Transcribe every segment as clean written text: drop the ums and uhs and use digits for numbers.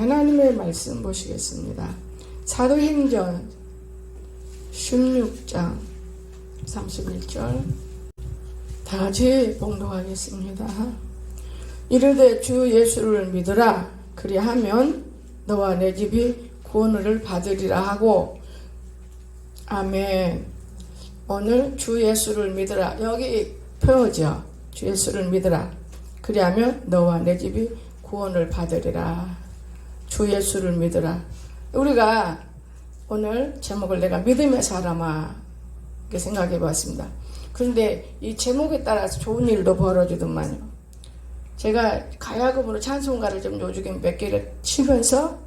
하나님의 말씀 보시겠습니다. 사도행전 16장 31절 다 같이 봉독하겠습니다. 이르되 주 예수를 믿으라. 그리하면 너와 내 집이 구원을 받으리라 하고. 아멘. 오늘 주 예수를 믿으라. 여기 표어죠. 주 예수를 믿으라. 그리하면 너와 내 집이 구원을 받으리라. 주 예수를 믿으라. 우리가 오늘 제목을 내가 믿음의 사람아 이렇게 생각해 봤습니다. 그런데 이 제목에 따라서 좋은 일도 벌어지더만요. 제가 가야금으로 찬송가를 좀 요즘에 몇 개를 치면서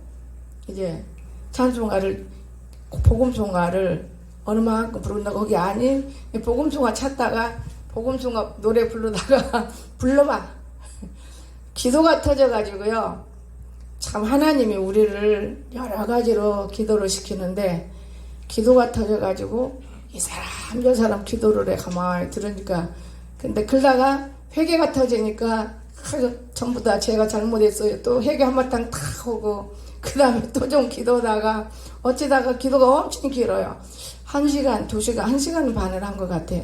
이제 찬송가를 복음송가를 어느 만큼 부른다고 거기 아닌 복음송가 찾다가 복음송가 노래 부르다가 불러봐. 기도가 터져가지고요. 참 하나님이 우리를 여러 가지로 기도를 시키는데 기도가 터져가지고 이 사람 저 사람 기도를 해 가만히 들으니까 근데 그러다가 회개가 터지니까 전부 다 제가 잘못했어요. 또 회개 한바탕 탁 하고 그 다음에 또 좀 기도다가 어찌다가 기도가 엄청 길어요. 1시간, 2시간, 1시간 반을 한 것 같아요.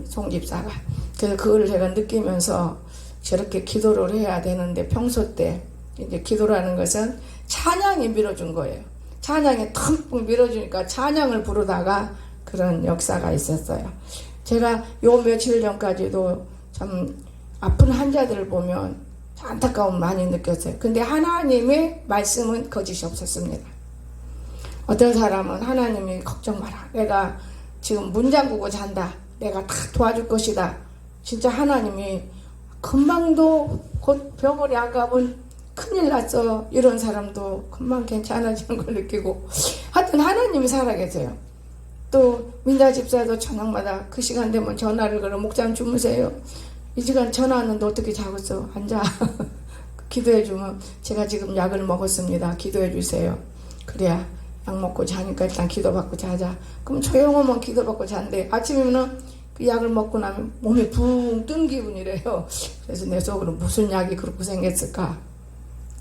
송집사가. 그래서 그걸 제가 느끼면서 저렇게 기도를 해야 되는데 평소 때 이제 기도라는 것은 찬양이 밀어준 거예요. 찬양이 턱 밀어주니까 찬양을 부르다가 그런 역사가 있었어요. 제가 요 며칠 전까지도 참 아픈 환자들을 보면 안타까움 많이 느꼈어요. 근데 하나님의 말씀은 거짓이 없었습니다. 어떤 사람은 하나님이 걱정 마라. 내가 지금 문 잠그고 잔다. 내가 다 도와줄 것이다. 진짜 하나님이 금방도 곧 병원에 안 가면 큰일 났어. 이런 사람도 금방 괜찮아지는 걸 느끼고 하여튼 하나님이 살아계세요. 또 민자 집사도 저녁마다 그 시간 되면 전화를 걸어 목사님 주무세요. 이 시간 전화하는데 어떻게 자겠어. 앉아. 기도해주면 제가 지금 약을 먹었습니다. 기도해주세요. 그래야 약 먹고 자니까 일단 기도받고 자자. 그럼 조용하면 기도받고 잔대. 아침이면은 그 약을 먹고 나면 몸이 붕 뜬 기분이래요. 그래서 내 속으로 무슨 약이 그렇게 생겼을까.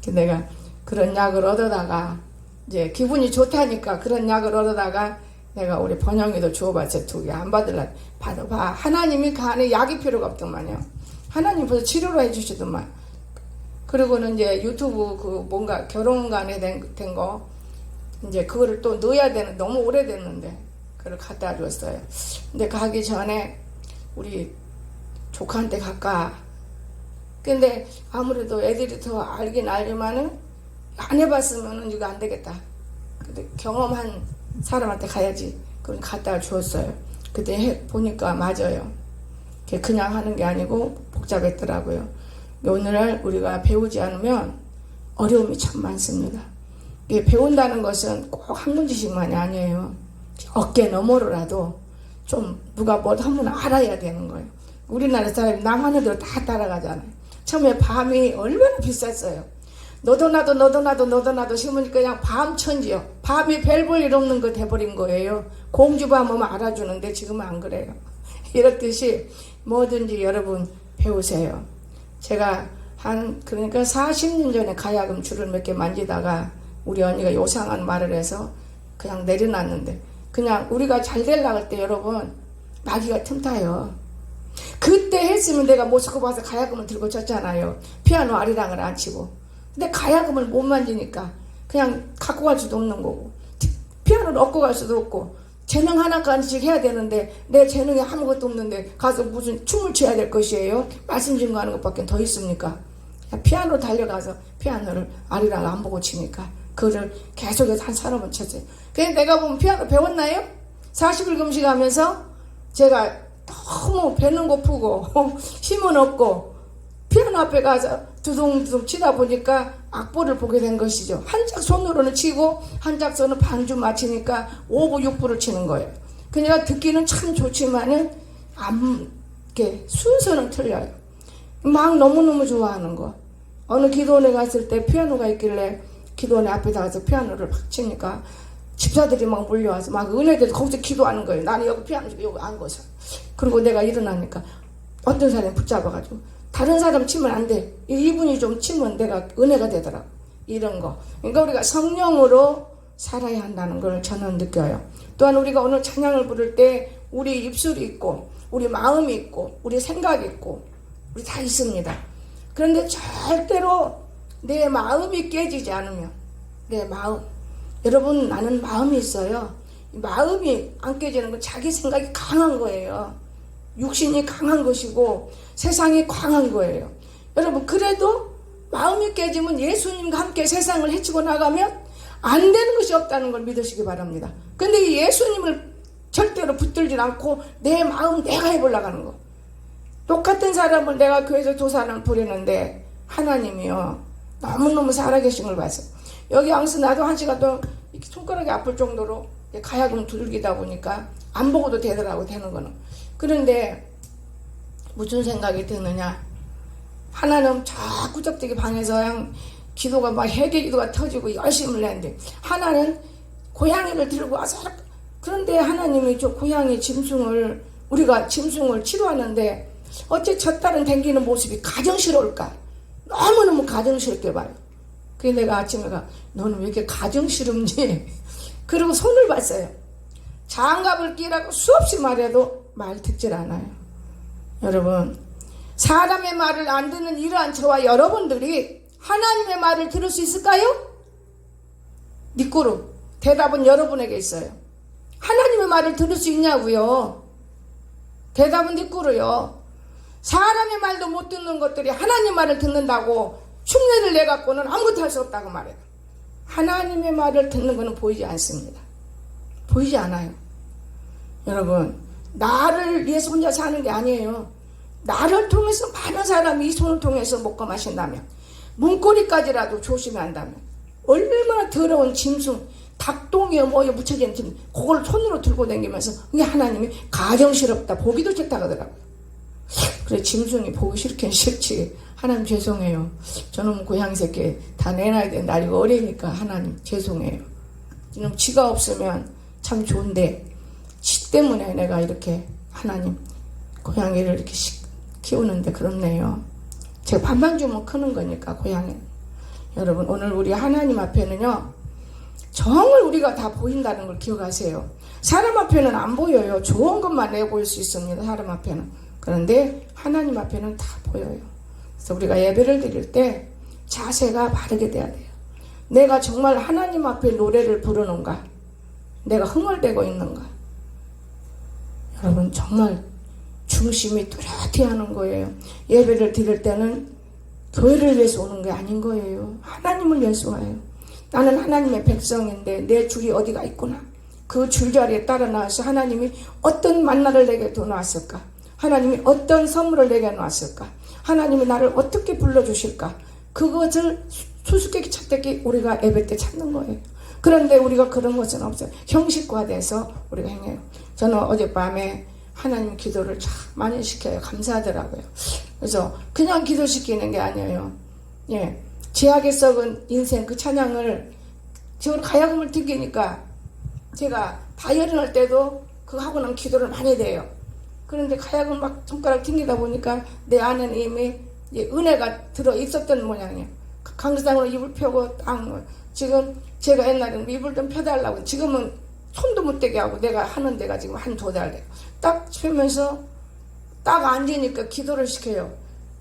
내가 그런 약을 얻어다가 이제 기분이 좋다니까 그런 약을 얻어다가 내가 우리 번영이도 주워봤어요. 2개 안 받으려. 받아봐. 하나님이 그 안에 약이 필요가 없더만요. 하나님 벌써 치료로 해주시더만. 그리고는 이제 유튜브 그 뭔가 결혼관에 된 거 이제 그거를 또 넣어야 되는 너무 오래됐는데 그걸 갖다 줬어요. 근데 가기 전에 우리 조카한테 갈까. 근데 아무래도 애들이 더 알긴 알지만은 안 해봤으면은 이거 안 되겠다. 근데 경험한 사람한테 가야지. 그걸 갖다 주었어요. 그때 보니까 맞아요. 그냥 하는 게 아니고 복잡했더라고요. 오늘날 우리가 배우지 않으면 어려움이 참 많습니다. 배운다는 것은 꼭 학문 지식만이 아니에요. 어깨 너머로라도 좀 누가 뭐 한번 알아야 되는 거예요. 우리나라 사람이 남 하는 대로 다 따라가잖아요. 처음에 밤이 얼마나 비쌌어요. 너도 나도 심으니까 그냥 밤천지요. 밤이 별 볼 일 없는 거 돼버린 거예요. 공주밤 오면 알아주는데 지금은 안 그래요. 이렇듯이 뭐든지 여러분 배우세요. 제가 그러니까 40년 전에 가야금 줄을 몇 개 만지다가 우리 언니가 요상한 말을 해서 그냥 내려놨는데 그냥 우리가 잘 되려고 할 때 여러분 마귀가 틈타요. 그때 했으면 내가 모스크바 와서 가야금을 들고 쳤잖아요. 피아노 아리랑을 안 치고. 근데 가야금을 못 만지니까 그냥 갖고 갈 수도 없는 거고 피아노를 얻고 갈 수도 없고 재능 하나까지씩 해야 되는데 내 재능이 아무것도 없는데 가서 무슨 춤을 춰야 될 것이에요. 말씀 증거하는 것밖에 더 있습니까? 피아노 달려가서 피아노를 아리랑을 안 보고 치니까 그거를 계속해서 한 사람은 쳤어요. 그냥 내가 보면 피아노 배웠나요? 40일 금식하면서 제가 너무 배는 고프고 힘은 없고 피아노 앞에 가서 두둥두둥 치다 보니까 악보를 보게 된 것이죠. 한짝 손으로는 치고 한짝 손은 반주 맞히니까 5부 6부를 치는 거예요. 그러니까 듣기는 참 좋지만은 이렇게 순서는 틀려요. 막 너무너무 좋아하는 거. 어느 기도원에 갔을 때 피아노가 있길래 기도원에 앞에다 가서 피아노를 막 치니까 집사들이 막 몰려와서 막 은혜들 거기서 기도하는 거예요. 나는 여기 피아노 여기 앉아서. 그리고 내가 일어나니까 어떤 사람이 붙잡아가지고 다른 사람 치면 안 돼. 이분이 좀 치면 내가 은혜가 되더라고. 이런 거. 그러니까 우리가 성령으로 살아야 한다는 걸 저는 느껴요. 또한 우리가 오늘 찬양을 부를 때 우리 입술이 있고 우리 마음이 있고 우리 생각이 있고 우리 다 있습니다. 그런데 절대로 내 마음이 깨지지 않으면, 내 마음, 여러분, 나는 마음이 있어요. 마음이 안 깨지는 건 자기 생각이 강한 거예요. 육신이 강한 것이고 세상이 강한 거예요. 여러분, 그래도 마음이 깨지면 예수님과 함께 세상을 헤치고 나가면 안 되는 것이 없다는 걸 믿으시기 바랍니다. 근데 이 예수님을 절대로 붙들지 않고 내 마음 내가 해보려고 하는 거. 똑같은 사람을 내가 교회에서 두 사람을 부리는데 하나님이요 너무너무 살아계신 걸 봤어요. 여기 왕수 나도 한 시간 동안 이렇게 손가락이 아플 정도로 가야금 두들기다 보니까 안 보고도 되더라고, 되는 거는. 그런데 무슨 생각이 드느냐, 하나는 자꾸 저기 방에서 그냥 기도가 막 회개 기도가 터지고 열심을 했는데, 하나는 고양이를 들고 와서, 그런데 하나님이 저 고양이 짐승을, 우리가 짐승을 치료하는데 어째 저 딸은 댕기는 모습이 가정스러울까? 너무너무 가정스럽게 봐요. 그래서 내가 아침에 너는 왜 이렇게 가정스럽니? 그리고 손을 봤어요. 장갑을 끼라고 수없이 말해도 말 듣질 않아요. 여러분, 사람의 말을 안 듣는 이러한 저와 여러분들이 하나님의 말을 들을 수 있을까요? 니꾸루 대답은 여러분에게 있어요. 하나님의 말을 들을 수 있냐고요? 대답은 니꾸루요. 사람의 말도 못 듣는 것들이 하나님 말을 듣는다고 흉내를 내갖고는 아무것도 할 수 없다고 말해요. 하나님의 말을 듣는 것은 보이지 않습니다. 보이지 않아요. 여러분, 나를 위해서 혼자 사는 게 아니에요. 나를 통해서 많은 사람이 이 손을 통해서 먹고 마신다면, 문고리까지라도 조심한다면, 얼마나 더러운 짐승, 닭똥이요 뭐요 묻혀진 짐승, 그걸 손으로 들고 다니면서 이게 하나님이 가정스럽다, 보기도 싫다 그러더라고요. 그래, 짐승이 보기 싫긴 싫지. 하나님 죄송해요. 저놈 고양이 새끼 다 내놔야 되는데 아직 어리니까 하나님 죄송해요. 이놈 지가 없으면 참 좋은데 지 때문에 내가 이렇게 하나님 고양이를 이렇게 키우는데 그렇네요. 제가 밥만 주면 크는 거니까 고양이. 여러분, 오늘 우리 하나님 앞에는요 정을 우리가 다 보인다는 걸 기억하세요. 사람 앞에는 안 보여요. 좋은 것만 내보일 수 있습니다. 사람 앞에는. 그런데 하나님 앞에는 다 보여요. 그래서 우리가 예배를 드릴 때 자세가 바르게 돼야 돼요. 내가 정말 하나님 앞에 노래를 부르는가? 내가 흥얼대고 있는가? 여러분, 정말 중심이 뚜렷해야 하는 거예요. 예배를 드릴 때는 교회를 위해서 오는 게 아닌 거예요. 하나님을 위해서 와요. 나는 하나님의 백성인데 내 줄이 어디가 있구나. 그 줄자리에 따라 나와서 하나님이 어떤 만나를 내게 더 놨을까? 하나님이 어떤 선물을 내게 놨을까? 하나님이 나를 어떻게 불러주실까? 그것을 수수께끼 찻대기 우리가 예배 때 찾는 거예요. 그런데 우리가 그런 것은 없어요. 형식화돼서 우리가 행해요. 저는 어젯밤에 하나님 기도를 참 많이 시켜요. 감사하더라고요. 그래서 그냥 기도시키는 게 아니에요. 예, 죄악에 썩은 인생 그 찬양을 지금 가야금을 튕기니까 제가 바이올린 할 때도 그거 하고 난 기도를 많이 돼요. 그런데 가야금 막 손가락 튕기다 보니까 내 안에는 이미 은혜가 들어 있었던 모양이에요. 강사장으로 입을 펴고 딱 지금 제가 옛날에는 입을 좀 펴달라고 지금은 손도 못 대게 하고 내가 하는 데가 지금 한 2달 돼요. 딱 펴면서 딱 앉으니까 기도를 시켜요.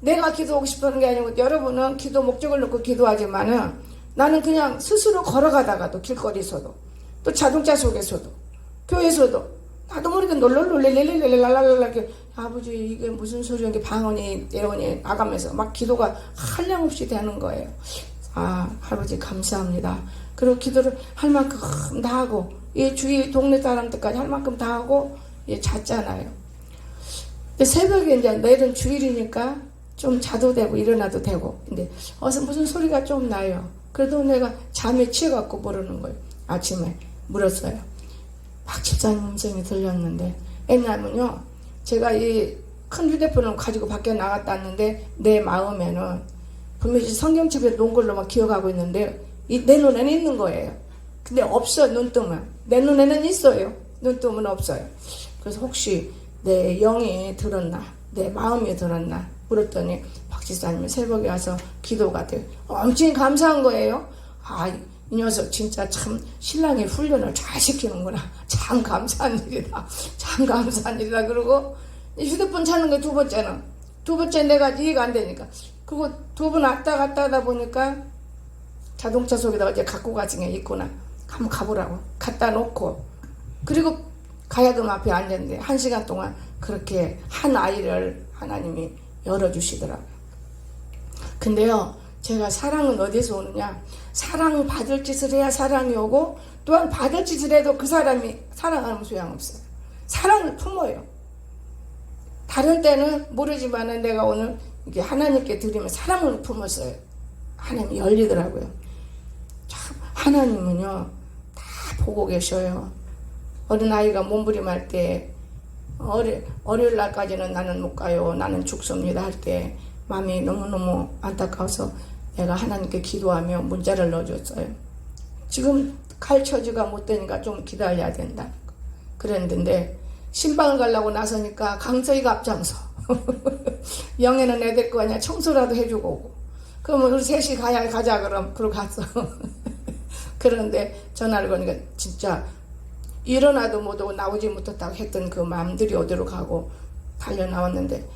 내가 기도하고 싶은 게 아니고 여러분은 기도 목적을 놓고 기도하지만은 나는 그냥 스스로 걸어가다가도 길거리에서도 또 자동차 속에서도 교회에서도 나도 모르게 놀랄랄랄랄랄랄랄랄 아버지 이게 무슨 소리야 이게 방언이 예언이 나가면서 막 기도가 한량없이 되는 거예요. 아 할아버지 감사합니다. 그리고 기도를 할 만큼 다 하고 이 주위 동네 사람들까지 할 만큼 다 하고 잤잖아요. 근데 새벽에 이제 내일은 주일이니까 좀 자도 되고 일어나도 되고 근데 어서 무슨 소리가 좀 나요. 그래도 내가 잠에 취해갖고 모르는 거예요. 아침에 물었어요. 박 집사님 음성이 들렸는데 왜냐면요 제가 이 큰 휴대폰을 가지고 밖에 나갔다 왔는데 내 마음에는 분명히 성경책에 놓은 걸로 막 기억하고 있는데 내 눈에는 있는 거예요. 근데 없어 눈 뜨면 내 눈에는 있어요. 눈 뜨면 없어요. 그래서 혹시 내 영이 들었나 내 마음이 들었나 물었더니 박 지사님이 새벽에 와서 기도가 돼요. 엄청 감사한 거예요. 이 녀석 진짜 참 신랑의 훈련을 잘 시키는구나. 참 감사한 일이다. 참 감사한 일이다. 그러고 휴대폰 찾는 게 두 번째는. 두 번째 내가 이해가 안 되니까. 그거 두 번 왔다 갔다 하다 보니까 자동차 속에다가 이제 갖고 가지게 있구나. 한번 가보라고. 갖다 놓고. 그리고 가야금 앞에 앉았는데 1시간 동안 그렇게 한 아이를 하나님이 열어주시더라고요. 근데요, 제가 사랑은 어디서 오느냐? 사랑 받을 짓을 해야 사랑이 오고, 또한 받을 짓을 해도 그 사람이 사랑하면 소용없어요. 사랑을 품어요. 다른 때는 모르지만은 내가 오늘 이게 하나님께 드리면 사랑을 품었어요. 하나님이 열리더라고요. 참, 하나님은요, 다 보고 계셔요. 어린아이가 몸부림할 때, 월요일 날까지는 나는 못 가요. 나는 죽습니다. 할 때, 마음이 너무너무 안타까워서 내가 하나님께 기도하며 문자를 넣어줬어요. 지금 칼처지가 못 되니까 좀 기다려야 된다. 그랬는데 신방을 가려고 나서니까 강서희가 앞장서. 영애는 애들 거 아니야. 청소라도 해주고 오고. 그러면 우리 셋이 가자 그럼. 그러고 갔어. 그런데 전화를 거니까 진짜 일어나도 못하고 나오지 못했다고 했던 그 마음들이 어디로 가고 달려 나왔는데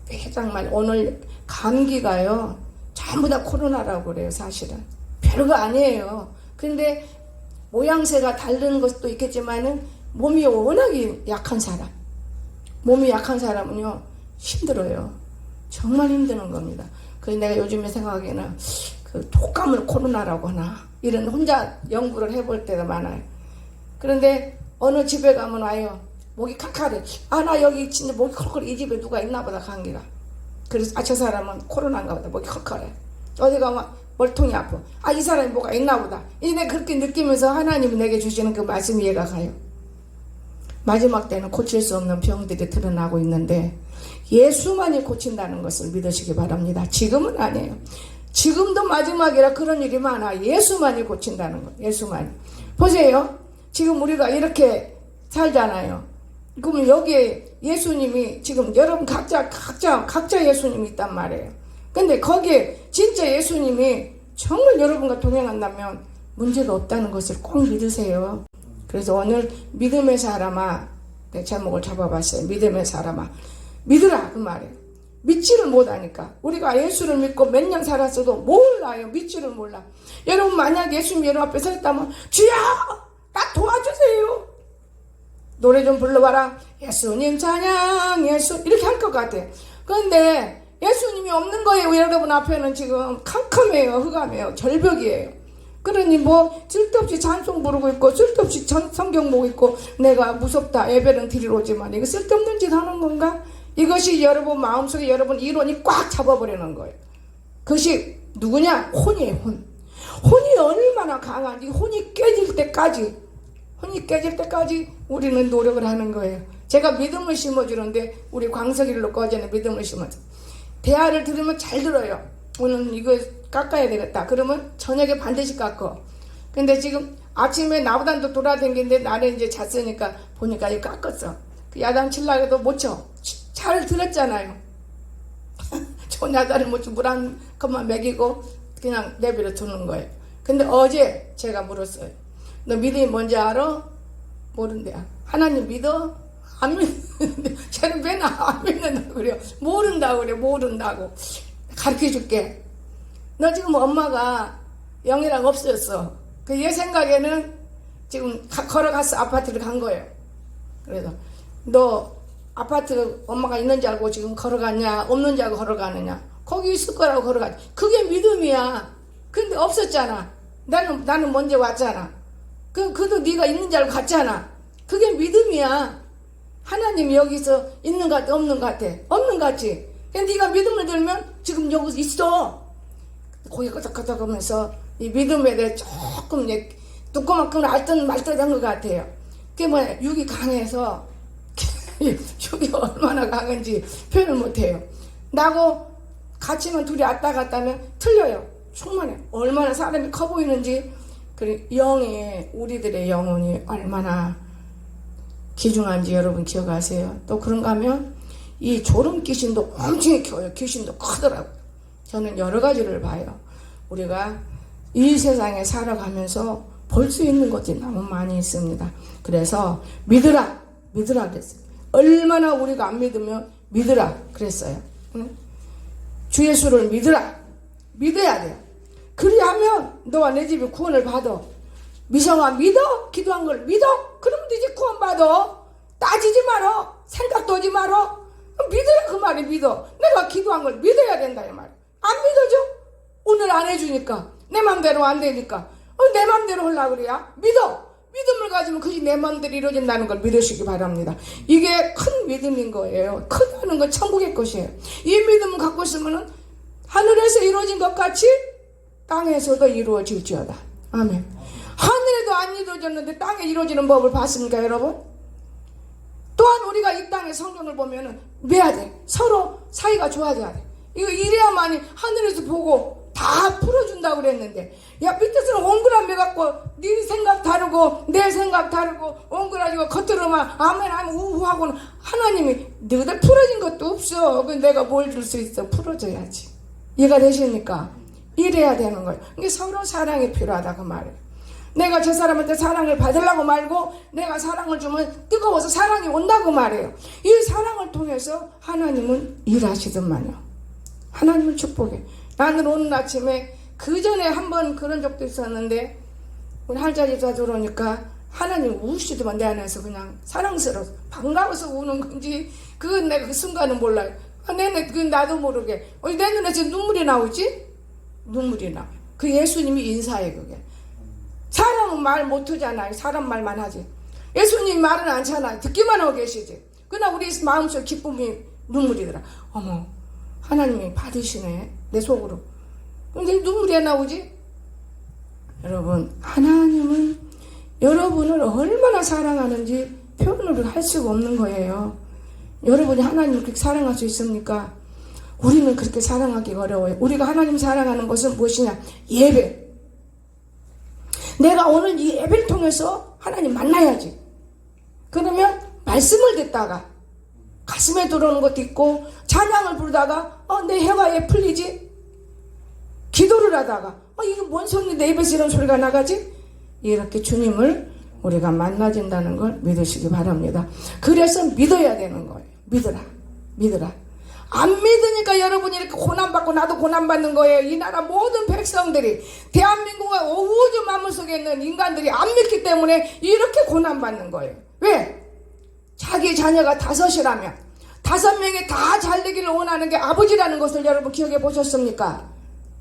회장말 오늘 감기가요 전부 다 코로나라고 그래요. 사실은 별거 아니에요. 근데 모양새가 다른 것도 있겠지만은 몸이 워낙에 약한 사람, 몸이 약한 사람은요 힘들어요. 정말 힘드는 겁니다. 그래서 내가 요즘에 생각하기에는 그 독감을 코로나라고 하나 이런 혼자 연구를 해볼 때가 많아요. 그런데 어느 집에 가면 와요. 목이 칼칼해. 나 여기 진짜 목이 컬컬해. 이 집에 누가 있나 보다 감기가. 그래서 저 사람은 코로나인가 보다. 목이 컬컬해. 어디 가면 멀통이 아파. 이 사람이 뭐가 있나 보다. 이제 그렇게 느끼면서 하나님이 내게 주시는 그 말씀이 이해가 가요. 마지막 때는 고칠 수 없는 병들이 드러나고 있는데 예수만이 고친다는 것을 믿으시기 바랍니다. 지금은 아니에요. 지금도 마지막이라 그런 일이 많아. 예수만이 고친다는 거. 예수만이. 보세요. 지금 우리가 이렇게 살잖아요. 그러면 여기에 예수님이 지금 여러분 각자 예수님이 있단 말이에요. 근데 거기에 진짜 예수님이 정말 여러분과 동행한다면 문제가 없다는 것을 꼭 믿으세요. 그래서 오늘 믿음의 사람아, 내 제목을 잡아봤어요. 믿음의 사람아. 믿으라 그 말이에요. 믿지를 못하니까. 우리가 예수를 믿고 몇 년 살았어도 몰라요. 믿지를 몰라. 여러분 만약 예수님 여러분 앞에 서 있다면 주여 나 도와주세요. 노래 좀 불러봐라. 예수님 찬양 예수 이렇게 할 것 같아. 그런데 예수님이 없는 거예요. 여러분 앞에는 지금 캄캄해요. 흑암해요. 절벽이에요. 그러니 뭐 쓸데없이 찬송 부르고 있고 쓸데없이 성경 보고 있고 내가 무섭다 예배는 드리러 오지만 이거 쓸데없는 짓 하는 건가? 이것이 여러분 마음속에 여러분 이론이 꽉 잡아버리는 거예요. 그것이 누구냐? 혼이에요. 혼이 얼마나 강한지 혼이 깨질 때까지 우리는 노력을 하는 거예요. 제가 믿음을 심어주는데 우리 광석이를 꺼지는 믿음을 심어줘. 대화를 들으면 잘 들어요. 오늘 이거 깎아야 되겠다. 그러면 저녁에 반드시 깎어. 근데 지금 아침에 나보다도 돌아다니는데 나는 이제 잤으니까 보니까 이거 깎았어. 그 야단 칠라 해도 못 쳐. 잘 들었잖아요. 좋은 야단을 못 쳐. 물 한 컵만 먹이고 그냥 내버려 두는 거예요. 근데 어제 제가 물었어요. 너 믿음이 뭔지 알아? 모른대요. 하나님 믿어? 안 믿는데 쟤는 맨날 안 믿는다고 그래요. 모른다고 그래. 모른다고. 가르쳐줄게. 너 지금 엄마가 영이랑 없어졌어. 그 얘 생각에는 지금 걸어가서 아파트를 간 거예요. 그래서 너 아파트 엄마가 있는 줄 알고 지금 걸어갔냐 없는 줄 알고 걸어가느냐. 거기 있을 거라고 걸어가지. 그게 믿음이야. 근데 없었잖아. 나는 먼저 왔잖아. 그도 네가 있는 줄 알고 갔잖아. 그게 믿음이야. 하나님이 여기서 있는 것 같아 없는 것 같아? 없는 것 같지. 근데 네가 믿음을 들면 지금 여기서 있어. 고개 끄덕끄덕 하면서 이 믿음에 대해 조금 뚜꺼만큼 알듯 말듯 한 것 같아요. 그게 뭐야? 육이 강해서 육이 얼마나 강한지 표현을 못해요. 나하고 같이만 둘이 왔다 갔다 하면 틀려요. 충만해. 얼마나 사람이 커 보이는지. 그리고 우리들의 영혼이 얼마나 귀중한지 여러분 기억하세요. 또 그런가 하면 이 졸음 귀신도 엄청 커요. 귀신도 크더라고요. 저는 여러 가지를 봐요. 우리가 이 세상에 살아가면서 볼 수 있는 것이 너무 많이 있습니다. 그래서 믿으라 그랬어요. 얼마나 우리가 안 믿으면 믿으라 그랬어요. 응? 주 예수를 믿어야 돼요. 그리하면 너와 내 집이 구원을 받아. 미성아 믿어? 기도한 걸 믿어? 그러면 네 집 구원 받아. 따지지 말어. 생각도 하지 말어. 믿어야 그 말이 믿어. 내가 기도한 걸 믿어야 된다 이 말. 안 믿어줘? 오늘 안 해주니까 내 맘대로 안 되니까 내 맘대로 하려고 그래야? 믿음을 가지면 그것이 내 맘대로 이루어진다는 걸 믿으시기 바랍니다. 이게 큰 믿음인 거예요. 크다는 건 천국의 것이에요. 이 믿음을 갖고 있으면 하늘에서 이루어진 것 같이 땅에서도 이루어질지어다. 아멘. 하늘에도 안 이루어졌는데 땅에 이루어지는 법을 봤습니까 여러분? 또한 우리가 이 땅의 성경을 보면은 매야 돼. 서로 사이가 좋아져야 돼. 이거 이래야만이 하늘에서 보고 다 풀어준다고 그랬는데, 야 밑에서는 옹그라미 갖고 네 생각 다르고 내 생각 다르고 옹그라지고 겉으로만 아멘 하면 우우하고는 하나님이 너희들 풀어진 것도 없어. 그 내가 뭘 줄 수 있어? 풀어줘야지. 이해가 되십니까? 이래야 되는 거예요. 이게 서로 사랑이 필요하다 그 말이에요. 내가 저 사람한테 사랑을 받으려고 말고 내가 사랑을 주면 뜨거워서 사랑이 온다고 말이에요. 이 사랑을 통해서 하나님은 일하시더만요. 하나님은 축복해. 나는 오늘 아침에 그 전에 한번 그런 적도 있었는데 우리 할자리가 들어오니까 하나님 우시더만 내 안에서 그냥 사랑스러워서 반가워서 우는 건지 그건 내가 그 순간은 몰라요. 그 나도 모르게 내 눈에서 눈물이 나오지? 눈물이 나와요. 그 예수님이 인사해 그게. 사람은 말 못하잖아요. 사람 말만 하지. 예수님 말은 않잖아요. 듣기만 하고 계시지. 그러나 우리 마음속 기쁨이 눈물이더라. 어머 하나님이 받으시네 내 속으로. 근데 눈물이 안 나오지? 여러분 하나님은 여러분을 얼마나 사랑하는지 표현을 할 수가 없는 거예요. 여러분이 하나님을 그렇게 사랑할 수 있습니까? 우리는 그렇게 사랑하기가 어려워요. 우리가 하나님 사랑하는 것은 무엇이냐? 예배. 내가 오늘 이 예배를 통해서 하나님 만나야지. 그러면 말씀을 듣다가 가슴에 들어오는 것도 있고 찬양을 부르다가 내 혀가 왜 풀리지? 기도를 하다가 이게 뭔 소리 내 입에서 이런 소리가 나가지? 이렇게 주님을 우리가 만나진다는 걸 믿으시기 바랍니다. 그래서 믿어야 되는 거예요. 믿으라. 안 믿으니까 여러분이 이렇게 고난받고 나도 고난받는 거예요. 이 나라 모든 백성들이 대한민국과 우주 만물 속에 있는 인간들이 안 믿기 때문에 이렇게 고난받는 거예요. 왜? 자기 자녀가 5이라면 5명이 다 잘되기를 원하는 게 아버지라는 것을 여러분 기억해 보셨습니까?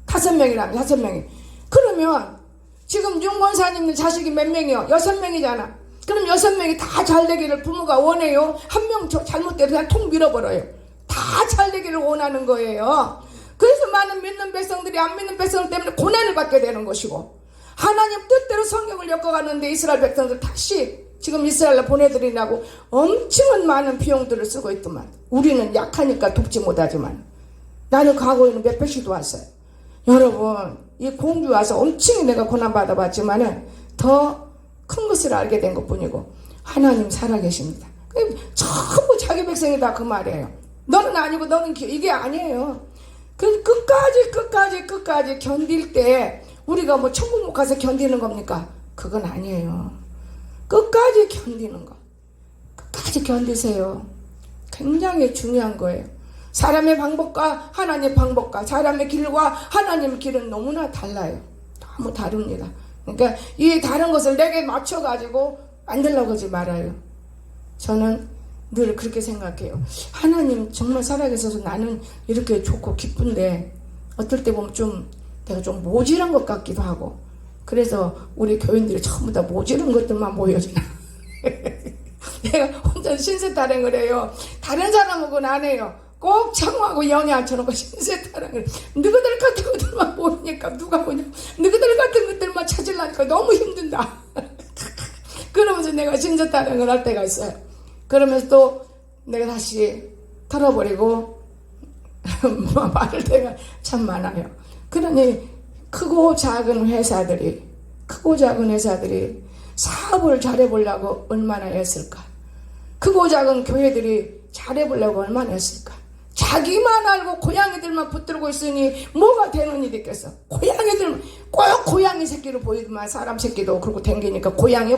5명이라면 5명이. 그러면 지금 윤권사님 자식이 몇 명이요? 6명이잖아. 그럼 6명이 다 잘되기를 부모가 원해요? 한 명 잘못되면 그냥 통 밀어버려요. 다 잘되기를 원하는 거예요. 그래서 많은 믿는 백성들이 안 믿는 백성 때문에 고난을 받게 되는 것이고, 하나님 뜻대로 성경을 엮어가는데 이스라엘 백성들 다시 지금 이스라엘로 보내드리려고 엄청난 많은 비용들을 쓰고 있더만. 우리는 약하니까 돕지 못하지만 나는 과거에는 몇백씩도 왔어요. 여러분 이 공주 와서 엄청 내가 고난받아봤지만은 더 큰 것을 알게 된 것뿐이고 하나님 살아계십니다. 전부 자기 백성이다 그 말이에요. 너는 아니고 너는 이게 아니에요. 그 끝까지 견딜 때 우리가 뭐 천국 못 가서 견디는 겁니까? 그건 아니에요. 끝까지 견디는 거. 끝까지 견디세요. 굉장히 중요한 거예요. 사람의 방법과 하나님의 방법과 사람의 길과 하나님의 길은 너무나 달라요. 너무 다릅니다. 그러니까 이 다른 것을 내게 맞춰가지고 만들려고 하지 말아요. 저는 늘 그렇게 생각해요. 하나님 정말 살아계셔서 나는 이렇게 좋고 기쁜데 어떨 때 보면 내가 좀 모질한 것 같기도 하고, 그래서 우리 교인들이 전부 다 모질한 것들만 보여주나. 내가 혼자 신세 타령을 해요. 다른 사람하고는 안 해요. 꼭 창호하고 영이 앉혀놓고 신세 타령을. 너희들 같은 것들만 보이니까 누가 보냐. 너희들 같은 것들만 찾으려니까 너무 힘든다. 그러면서 내가 신세 타령을 할 때가 있어요. 그러면서 또 내가 다시 털어버리고 말할 때가 참 많아요. 그러니 크고 작은 회사들이 사업을 잘해보려고 얼마나 애쓸까. 크고 작은 교회들이 잘해보려고 얼마나 했을까? 자기만 알고 고양이들만 붙들고 있으니 뭐가 되는 일이 있겠어? 고양이들만 꼭 고양이 새끼로 보이더만 사람 새끼도 그러고 댕기니까 고양이.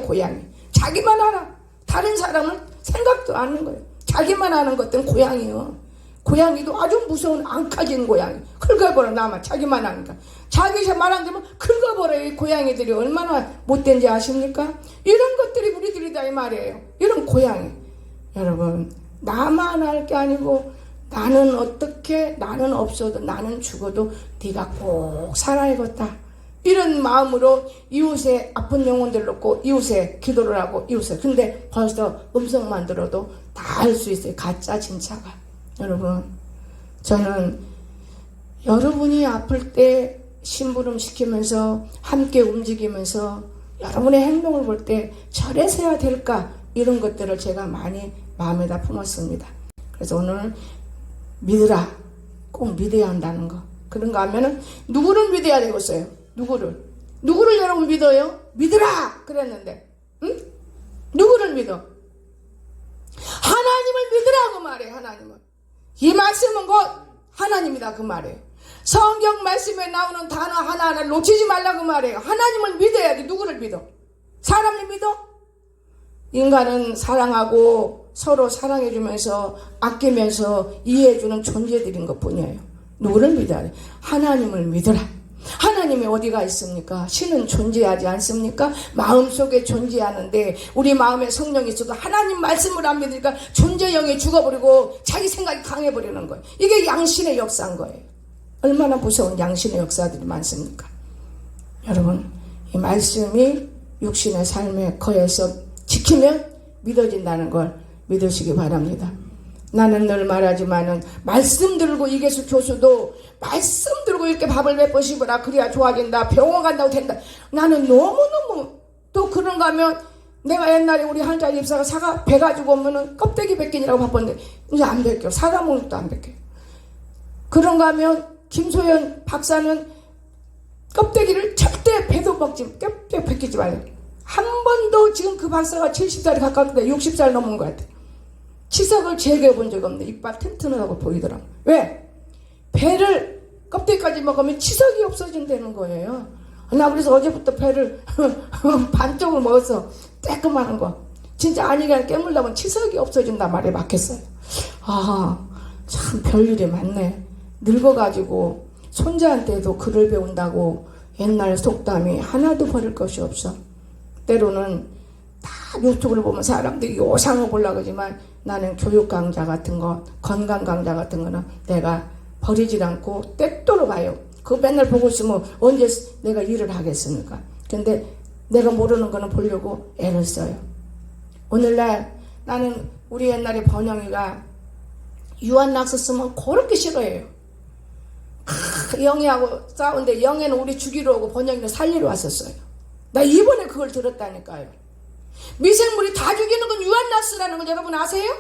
자기만 알아. 다른 사람은 생각도 안 하는 거예요. 자기만 아는 것들은 고양이요. 고양이도 아주 무서운 안 가진 고양이. 긁어버려 나만 자기만 하니까. 자기 말 안 되면 긁어버려. 이 고양이들이 얼마나 못된지 아십니까? 이런 것들이 우리들이다 이 말이에요. 이런 고양이. 여러분 나만 할 게 아니고 나는 어떻게 나는 없어도 나는 죽어도 네가 꼭 살아야겠다. 이런 마음으로 이웃의 아픈 영혼들 놓고 이웃의 기도를 하고 이웃의 근데 벌써 음성만 들어도 다 알 수 있어요. 가짜 진짜가. 여러분 저는 여러분이 아플 때 심부름 시키면서 함께 움직이면서 여러분의 행동을 볼 때 저래서야 될까 이런 것들을 제가 많이 마음에다 품었습니다. 그래서 오늘 믿으라. 꼭 믿어야 한다는 거. 그런가 하면은 누구를 믿어야 되겠어요? 누구를 여러분 믿어요? 믿으라 그랬는데 응? 누구를 믿어? 하나님을 믿으라 그 말이에요. 하나님을. 이 말씀은 곧 하나님이다 그 말이에요. 성경 말씀에 나오는 단어 하나하나를 놓치지 말라 그 말이에요. 하나님을 믿어야 돼. 누구를 믿어? 사람을 믿어? 인간은 사랑하고 서로 사랑해주면서 아끼면서 이해해주는 존재들인 것 뿐이에요. 누구를 믿어야 돼? 하나님을 믿어라. 하나님이 어디가 있습니까? 신은 존재하지 않습니까? 마음속에 존재하는데 우리 마음에 성령이 있어도 하나님 말씀을 안 믿으니까 존재형이 죽어버리고 자기 생각이 강해버리는 거예요. 이게 양신의 역사인 거예요. 얼마나 무서운 양신의 역사들이 많습니까? 여러분 이 말씀이 육신의 삶에 거해서 지키면 믿어진다는 걸 믿으시기 바랍니다. 나는 늘 말하지만은 말씀 들고 이계수 교수도 말씀 들고 이렇게 밥을 몇 번 씹어라 그래야 좋아진다. 병원 간다고 된다. 나는 너무너무 또 그런가 하면 내가 옛날에 우리 한자 입사가 사과 배 가지고 오면은 껍데기 벗기니라고 바빴는데 이제 안 벗겨. 사과 먹는 것도 안 벗겨. 그런가 하면 김소연 박사는 껍데기를 절대 배도 먹지 껍데기 벗기지 말래. 한 번도 지금 그 박사가 70살이 가까운데 60살 넘은 것 같아. 치석을 제거해 본 적 없는데 이빨 튼튼하고 보이더라고. 왜? 배를 껍데기까지 먹으면 치석이 없어진다는 거예요. 나 그래서 어제부터 배를 반쪽을 먹었어. 쬐끄만한 거. 진짜 아니가 깨물다 보면 치석이 없어진단 말에 막혔어요. 아, 참 별일이 많네. 늙어가지고 손자한테도 글을 배운다고 옛날 속담이 하나도 버릴 것이 없어. 때로는 다 유튜브를 보면 사람들이 요상을 보려고 하지만 나는 교육 강좌 같은 거, 건강 강좌 같은 거는 내가 버리질 않고 때또로 봐요. 그거 맨날 보고 있으면 언제 내가 일을 하겠습니까? 근데 내가 모르는 거는 보려고 애를 써요. 오늘날 나는 우리 옛날에 번영이가 유한낙서 쓰면 그렇게 싫어해요. 영희하고 싸우는데 영애는 우리 죽이러 오고 번영이는 살리러 왔었어요. 나 이번에 그걸 들었다니까요. 미생물이 다 죽이는 건 유한낙스라는 걸 여러분 아세요?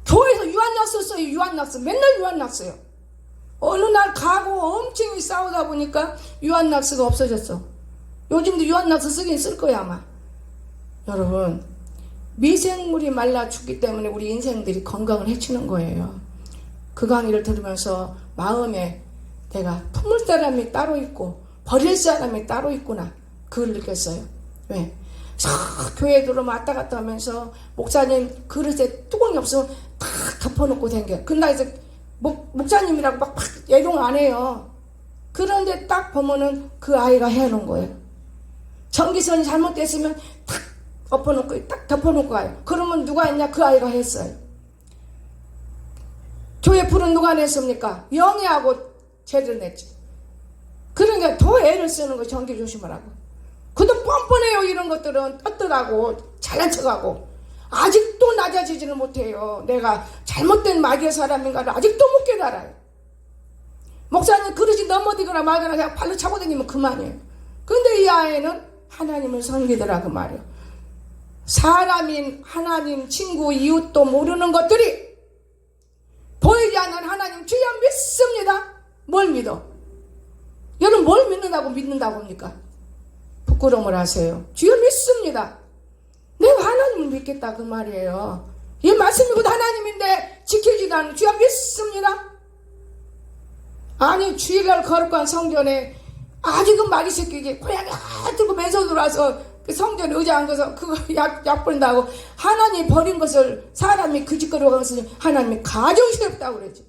교회에서 유한낙스 써요. 유한낙스 맨날 유한낙스요. 어느 날 가고 엄청 싸우다 보니까 유한낙스가 없어졌어. 요즘도 유한낙스 쓰긴 쓸 거야 아마. 여러분 미생물이 말라 죽기 때문에 우리 인생들이 건강을 해치는 거예요. 그 강의를 들으면서 마음에 내가 품을 사람이 따로 있고 버릴 사람이 따로 있구나 그걸 느꼈어요. 왜? 교회 들어오면 왔다 갔다 하면서 목사님 그릇에 뚜껑이 없으면 다 덮어놓고 댕겨. 근데 이제 목사님이라고 막 애동 안 해요. 그런데 딱 보면은 그 아이가 해놓은 거예요. 전기선이 잘못됐으면 탁 엎어놓고 딱 덮어놓고 가요. 그러면 누가 했냐? 그 아이가 했어요. 교회 불은 누가 냈습니까? 영희하고 쟤들 냈지. 그러니까 더 애를 쓰는 거 전기 조심하라고. 그도 뻔뻔해요. 이런 것들은 떳떳하고 잘난 척하고 아직도 낮아지지는 못해요. 내가 잘못된 마귀의 사람인가를 아직도 못 깨달아요. 목사님 그릇이 넘어지거나 말거나 그냥 발로 차고 다니면 그만이에요. 근데 이 아이는 하나님을 섬기더라 그 말이에요. 사람인 하나님 친구 이웃도 모르는 것들이 보이지 않는 하나님 주여 믿습니다. 뭘 믿어? 여러분 뭘 믿는다고 합니까? 부끄러움을 하세요. 주여 믿습니다. 내가 하나님을 믿겠다 그 말이에요. 이 말씀이 곧 하나님인데 지키지도 않는 주야 믿습니다. 아니 주일날 거룩한 성전에 아주 그 마귀 새끼게 고양이 들고 맨손으로 와서 그 성전에 의자 앉아서 그거 약 뿌린다고 하나님이 버린 것을 사람이 그 짓거리고 갔으니 하나님이 가정스럽다고 그러지.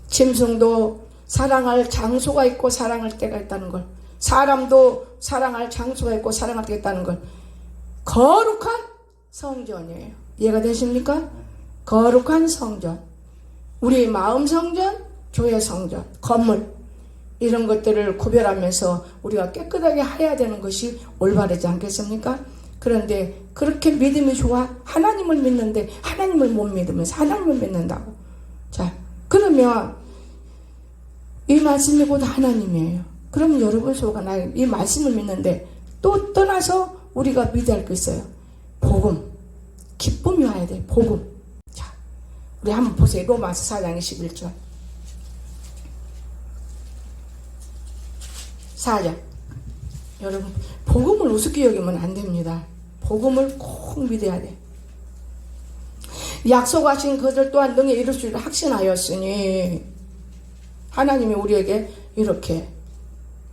짐승도 사랑할 장소가 있고 사랑할 때가 있다는 걸, 사람도 사랑할 장소가 있고 사랑할 때가 있다는 걸, 거룩한 성전이에요. 이해가 되십니까? 거룩한 성전, 우리 마음 성전, 교회 성전, 건물, 이런 것들을 구별하면서 우리가 깨끗하게 해야 되는 것이 올바르지 않겠습니까? 그런데 그렇게 믿음이 좋아? 하나님을 믿는데 하나님을 못 믿으면서 하나님을 믿는다고. 자, 그러면 이 말씀이 곧 하나님이에요. 그러면 여러분 속아 나 이 말씀을 믿는데 또 떠나서 우리가 믿어야 할 게 있어요. 복음, 기쁨이 와야 돼. 복음. 자, 우리 한번 보세요. 로마서 4장 21절 4장. 여러분 복음을 우습게 여기면 안 됩니다. 복음을 꼭 믿어야 돼. 약속하신 그들 또한 능히 이룰 줄 확신하였으니, 하나님이 우리에게 이렇게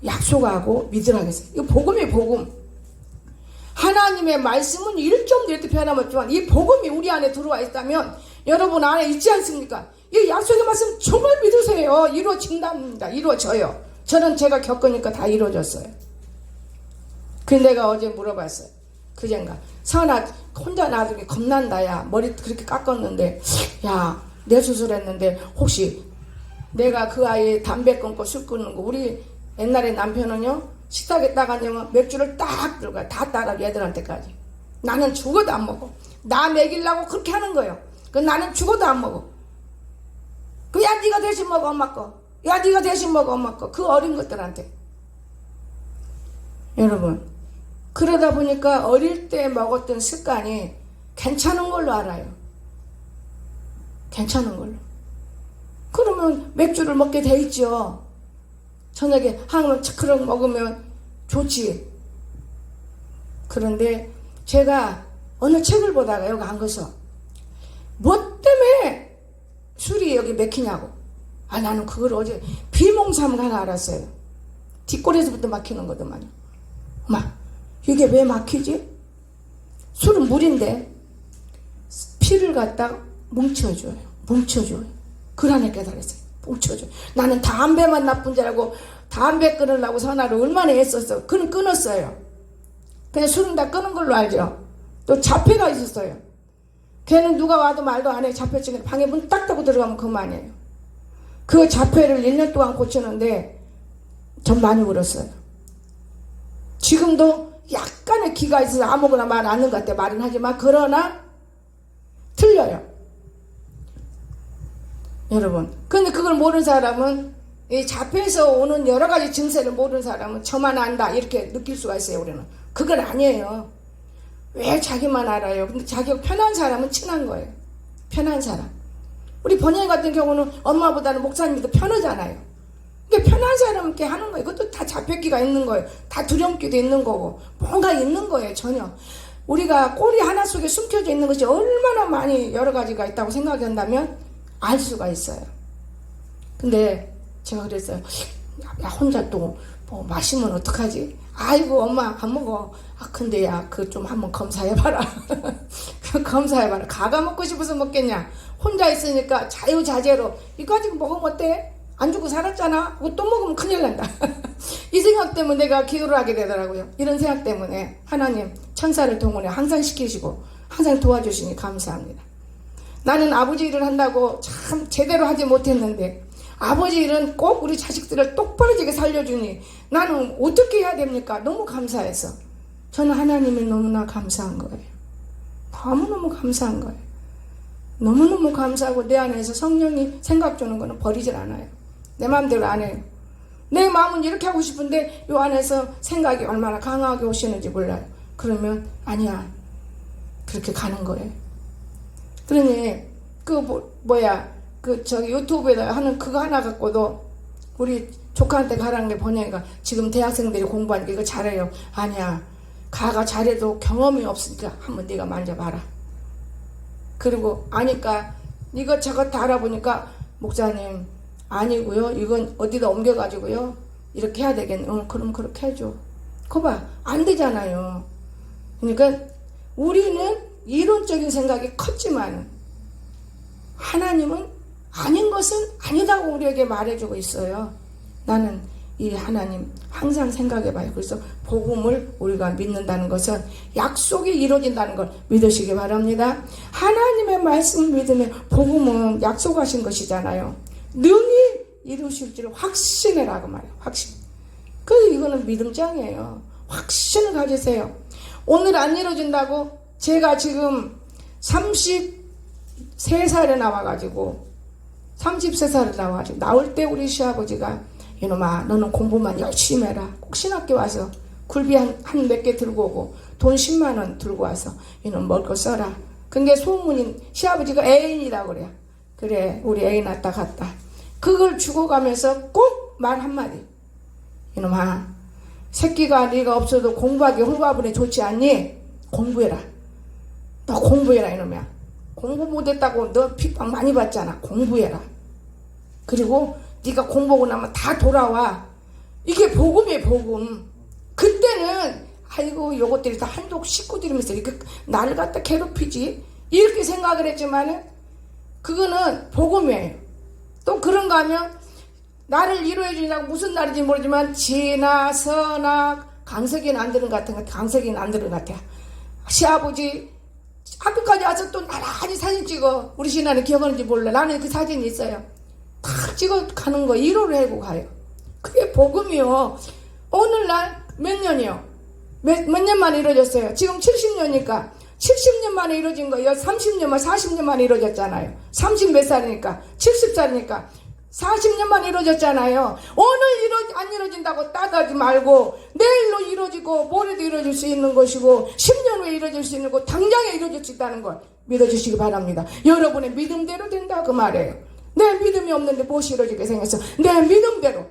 약속하고 믿으라고 했어요. 이거 복음이 복음. 하나님의 말씀은 1점도 이렇게 변함없지만 이 복음이 우리 안에 들어와 있다면 여러분 안에 있지 않습니까? 이 약속의 말씀 정말 믿으세요. 이루어진답니다. 이루어져요. 저는 제가 겪으니까 다 이루어졌어요. 그래서 내가 어제 물어봤어요. 그젠가 선아 혼자 놔두기 겁난다. 야 머리 그렇게 깎았는데, 야 내 수술했는데 혹시 내가 그 아이 담배 끊고 술 끊는 거, 우리 옛날에 남편은요 식탁에 딱 앉으면 맥주를 딱 들어가요. 다 따라 얘들한테까지. 나는 죽어도 안 먹어. 나 먹이려고 그렇게 하는 거예요. 그 나는 죽어도 안 먹어. 그 야 네가 대신 먹어 엄마 거. 야 네가 대신 먹어 엄마 거. 그 어린 것들한테. 여러분 그러다 보니까 어릴 때 먹었던 습관이 괜찮은 걸로 알아요. 괜찮은 걸로. 그러면 맥주를 먹게 돼 있죠. 저녁에 한번 그런 먹으면 좋지. 그런데 제가 어느 책을 보다가 여기 앉아서 뭐 때문에 술이 여기 막히냐고. 아 나는 그걸 어제 비몽사몽 하나 알았어요. 뒷골에서부터 막히는 거더만요. 엄마 이게 왜 막히지? 술은 물인데 피를 갖다 뭉쳐줘요. 그 안에 깨달았어요. 뭉쳐줘. 나는 담배만 나쁜 줄 알고 담배 끊으려고 선화를 얼마나 했었어. 그는 끊었어요. 그냥 술은 다 끊은 걸로 알죠. 또 자폐가 있었어요. 걔는 누가 와도 말도 안 해. 자폐증에 방에 문 딱 닫고 들어가면 그만이에요. 그 자폐를 1년 동안 고치는데 전 많이 울었어요. 지금도 약간의 기가 있어서 아무거나 말 안 하는 것 같아. 말은 하지만 그러나 틀려요. 여러분 근데 그걸 모르는 사람은, 이 자폐에서 오는 여러 가지 증세를 모르는 사람은 저만 안다 이렇게 느낄 수가 있어요. 우리는 그건 아니에요. 왜 자기만 알아요? 근데 자기가 편한 사람은 친한 거예요. 편한 사람. 우리 번영 같은 경우는 엄마보다는 목사님이 더 편하잖아요. 그러니까 편한 사람께 하는 거예요. 그것도 다 자폐기가 있는 거예요. 다 두려움기도 있는 거고 뭔가 있는 거예요. 전혀 우리가 꼬리 하나 속에 숨겨져 있는 것이 얼마나 많이 여러 가지가 있다고 생각한다면 알 수가 있어요. 근데 제가 그랬어요. 야 혼자 또 뭐 마시면 어떡하지? 아이고 엄마 안 먹어. 아 근데 야 그 좀 한번 검사해봐라. 검사해봐라. 가가 먹고 싶어서 먹겠냐? 혼자 있으니까 자유자재로 이거 가지고 먹으면 어때? 안 주고 살았잖아. 그거 또 먹으면 큰일 난다. 이 생각 때문에 내가 기도를 하게 되더라고요. 이런 생각 때문에 하나님 천사를 동원해 항상 시키시고 항상 도와주시니 감사합니다. 나는 아버지 일을 한다고 참 제대로 하지 못했는데 아버지 일은 꼭 우리 자식들을 똑바로지게 살려주니 나는 어떻게 해야 됩니까? 너무 감사해서 저는 하나님이 너무나 감사한 거예요. 너무너무 감사한 거예요. 너무너무 감사하고 내 안에서 성령이 생각 주는 거는 버리질 않아요. 내 마음대로 안 해요. 내 마음은 이렇게 하고 싶은데 이 안에서 생각이 얼마나 강하게 오시는지 몰라요. 그러면 아니야. 그렇게 가는 거예요. 그러니 저기 유튜브에다 하는 그거 하나 갖고도 우리 조카한테 가라는 게 번영이가 지금 대학생들이 공부하니까 이거 잘해요. 아니야. 가가 잘해도 경험이 없으니까 한번 네가 만져봐라. 그리고 아니까 이것저것 다 알아보니까 목사님 아니고요. 이건 어디다 옮겨가지고요. 이렇게 해야 되겠네. 그럼 그렇게 해줘. 거봐 안 되잖아요. 그러니까 우리는 이론적인 생각이 컸지만 하나님은 아닌 것은 아니다고 우리에게 말해주고 있어요. 나는 이 하나님 항상 생각해봐요. 그래서 복음을 우리가 믿는다는 것은 약속이 이루어진다는 걸 믿으시기 바랍니다. 하나님의 말씀을 믿으면 복음은 약속하신 것이잖아요. 능히 이루실 줄 확신해라고 말해요. 확신. 그래서 이거는 믿음장이에요. 확신을 가지세요. 오늘 안 이루어진다고 제가 지금 33살에 나와가지고 33살에 나와가지고 나올 때 우리 시아버지가 이놈아 너는 공부만 열심히 해라. 꼭 신학교 와서 굴비 한 몇 개 들고 오고 돈 10만 원 들고 와서 이놈 먹을 거 써라. 그게 소문인 시아버지가 애인이라고 그래요. 그래 우리 애인 왔다 갔다. 그걸 죽어가면서 꼭 말 한마디. 이놈아 새끼가 네가 없어도 공부하기 홀가분해 좋지 않니? 공부해라. 너 공부해라 이놈이야. 공부 못했다고 너 핍박 많이 받잖아. 공부해라. 그리고 네가 공부하고 나면 다 돌아와. 이게 복음이에요. 복음. 그때는 아이고 요것들이 다 한독 식구들이면서 이렇게 나를 갖다 괴롭히지 이렇게 생각을 했지만은 그거는 복음이에요. 또 그런가 하면 나를 위로해 주냐고 무슨 날인지 모르지만 지나 서나 강석이는 안 들은 것 같은 것 같아. 강석이는 안 들은 것 같아. 시아버지 학교까지 와서 또 나란히 사진 찍어. 우리 신하는 기억하는지 몰라. 나는 그 사진이 있어요. 다 찍어 가는 거 1호를 하고 가요. 그게 복음이요. 오늘날 몇 년이요? 몇 년 만에 이루어졌어요. 지금 70년이니까 70년 만에 이루어진 거예요. 30년 만 40년 만에 이루어졌잖아요. 30 몇 살이니까 70살이니까 40년 만에 이루어졌잖아요. 오늘 안 이루어진다고 따가지 말고 내일로 이루어지고 모레도 이루어질 수 있는 것이고 10년 후에 이루어질 수 있는 거 당장에 이루어질 수 있다는 걸 믿어주시기 바랍니다. 여러분의 믿음대로 된다 그 말이에요. 내 믿음이 없는데 무엇이 이루어지게 생겼어? 내 믿음대로.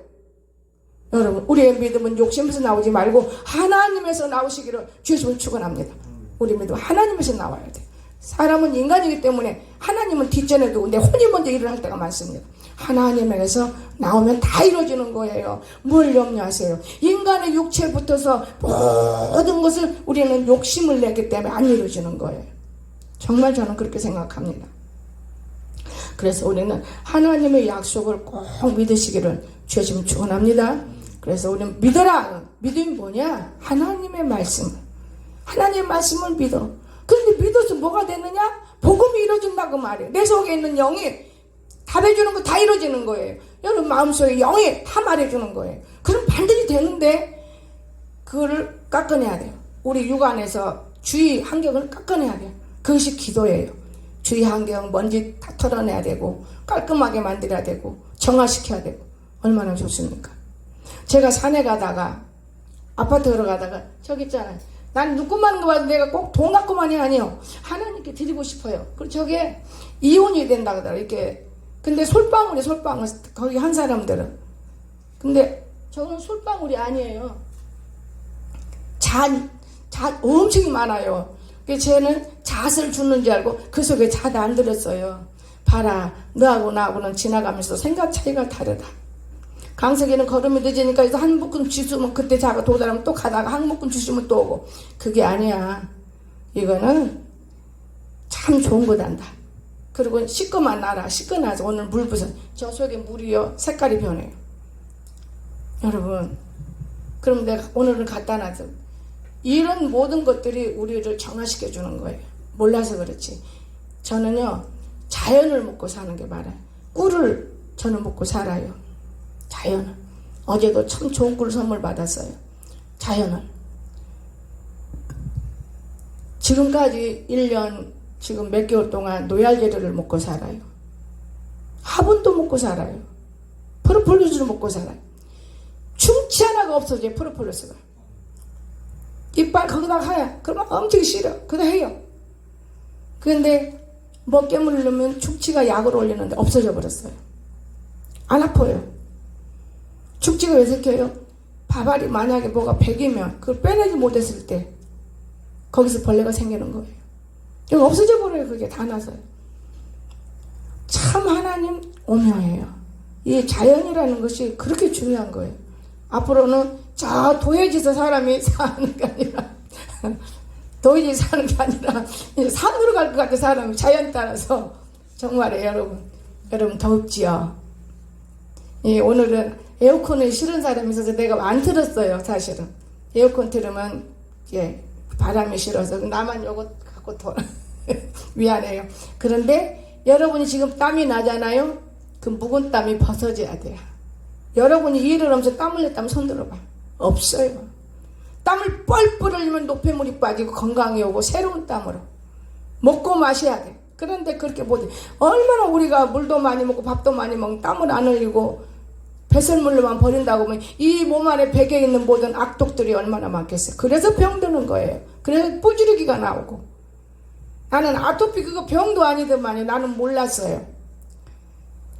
여러분 우리의 믿음은 욕심에서 나오지 말고 하나님에서 나오시기를 주님을 축원합니다. 우리 믿음 하나님에서 나와야 돼. 사람은 인간이기 때문에 하나님은 뒷전에 두고 내 혼이 먼저 일을 할 때가 많습니다. 하나님에게서 나오면 다 이루어지는 거예요. 뭘 염려하세요? 인간의 육체에 붙어서 모든 것을 우리는 욕심을 내기 때문에 안 이루어지는 거예요. 정말 저는 그렇게 생각합니다. 그래서 우리는 하나님의 약속을 꼭 믿으시기를 주님 축원합니다. 그래서 우리는 믿어라. 믿음이 뭐냐? 하나님의 말씀. 하나님의 말씀을 믿어. 그런데 믿어서 뭐가 되느냐? 복음이 이루어진다고 말이에요. 내 속에 있는 영이 답해주는 거 다 이루어지는 거예요. 여러분 마음속에 영이 다 말해주는 거예요. 그럼 반드시 되는데 그거를 깎아내야 돼요. 우리 육안에서 주의 환경을 깎아내야 돼요. 그것이 기도예요. 주의 환경 먼지 다 털어내야 되고 깔끔하게 만들어야 되고 정화시켜야 되고 얼마나 좋습니까? 제가 산에 가다가 아파트 들어가다가 저기 있잖아요. 난 누구만 봐도 내가 꼭 돈 갖고만이 아니요. 하나님께 드리고 싶어요. 그리고 저게 이혼이 된다 그러더라. 이렇게. 근데 솔방울이 솔방울. 거기 한 사람들은. 근데 저는 솔방울이 아니에요. 잣 엄청 많아요. 쟤는 잣을 주는 줄 알고 그 속에 잣 안 들었어요. 봐라. 너하고 나하고는 지나가면서 생각 차이가 다르다. 강석이는 걸음이 늦으니까 한 묶음 주시면 그때 자가 도달하면 또 가다가 한 묶음 주시면 또 오고. 그게 아니야. 이거는 참 좋은 거단다. 그리고 씻고만 나라. 씻고 나서 오늘 물 부서. 저 속에 물이요. 색깔이 변해요. 여러분. 그럼 내가 오늘은 갖다 놔서. 이런 모든 것들이 우리를 정화시켜 주는 거예요. 몰라서 그렇지. 저는요. 자연을 먹고 사는 게 많아요. 꿀을 저는 먹고 살아요. 자연을. 어제도 참 좋은 꿀 선물 받았어요. 자연을. 지금까지 1년 지금 몇 개월 동안 노얄재료를 먹고 살아요. 화분도 먹고 살아요. 프로폴리스를 먹고 살아요. 충치 하나가 없어져요. 프로폴리스가. 이빨 거기다 하야. 그러면 엄청 싫어. 그다 해요. 그런데 뭐 깨물려면 충치가 약을 올리는데 없어져 버렸어요. 안 아파요. 충치가 왜 생겨요? 밥알이 만약에 뭐가 100이면 그걸 빼내지 못했을 때 거기서 벌레가 생기는 거예요. 여기 없어져 버려요. 그게 다 나서요. 참 하나님 오묘해요. 이 자연이라는 것이 그렇게 중요한 거예요. 앞으로는 저 도해지에서 사람이 사는 게 아니라 도해지 사는 게 아니라 산으로 갈 것 같아. 사람이 자연 따라서. 정말에 여러분 더웁지요. 오늘은 에어컨이 싫은 사람이 있어서 내가 안 틀었어요. 사실은 에어컨 틀으면 바람이 싫어서 나만 요거 갖고 돌아. 미안해요. 그런데 여러분이 지금 땀이 나잖아요. 그 묵은 땀이 벗어져야 돼요. 여러분이 일을 하면서 땀 흘렸다면 손 들어봐. 없어요. 땀을 뻘뻘 흘리면 노폐물이 빠지고 건강이 오고 새로운 땀으로 먹고 마셔야 돼. 그런데 그렇게 보지. 얼마나 우리가 물도 많이 먹고 밥도 많이 먹고 땀을 안 흘리고 배설물로만 버린다고 하면 이 몸 안에 배겨 있는 모든 악독들이 얼마나 많겠어요. 그래서 병드는 거예요. 그래서 뿌주르기가 나오고. 나는 아토피 그거 병도 아니더만요. 나는 몰랐어요.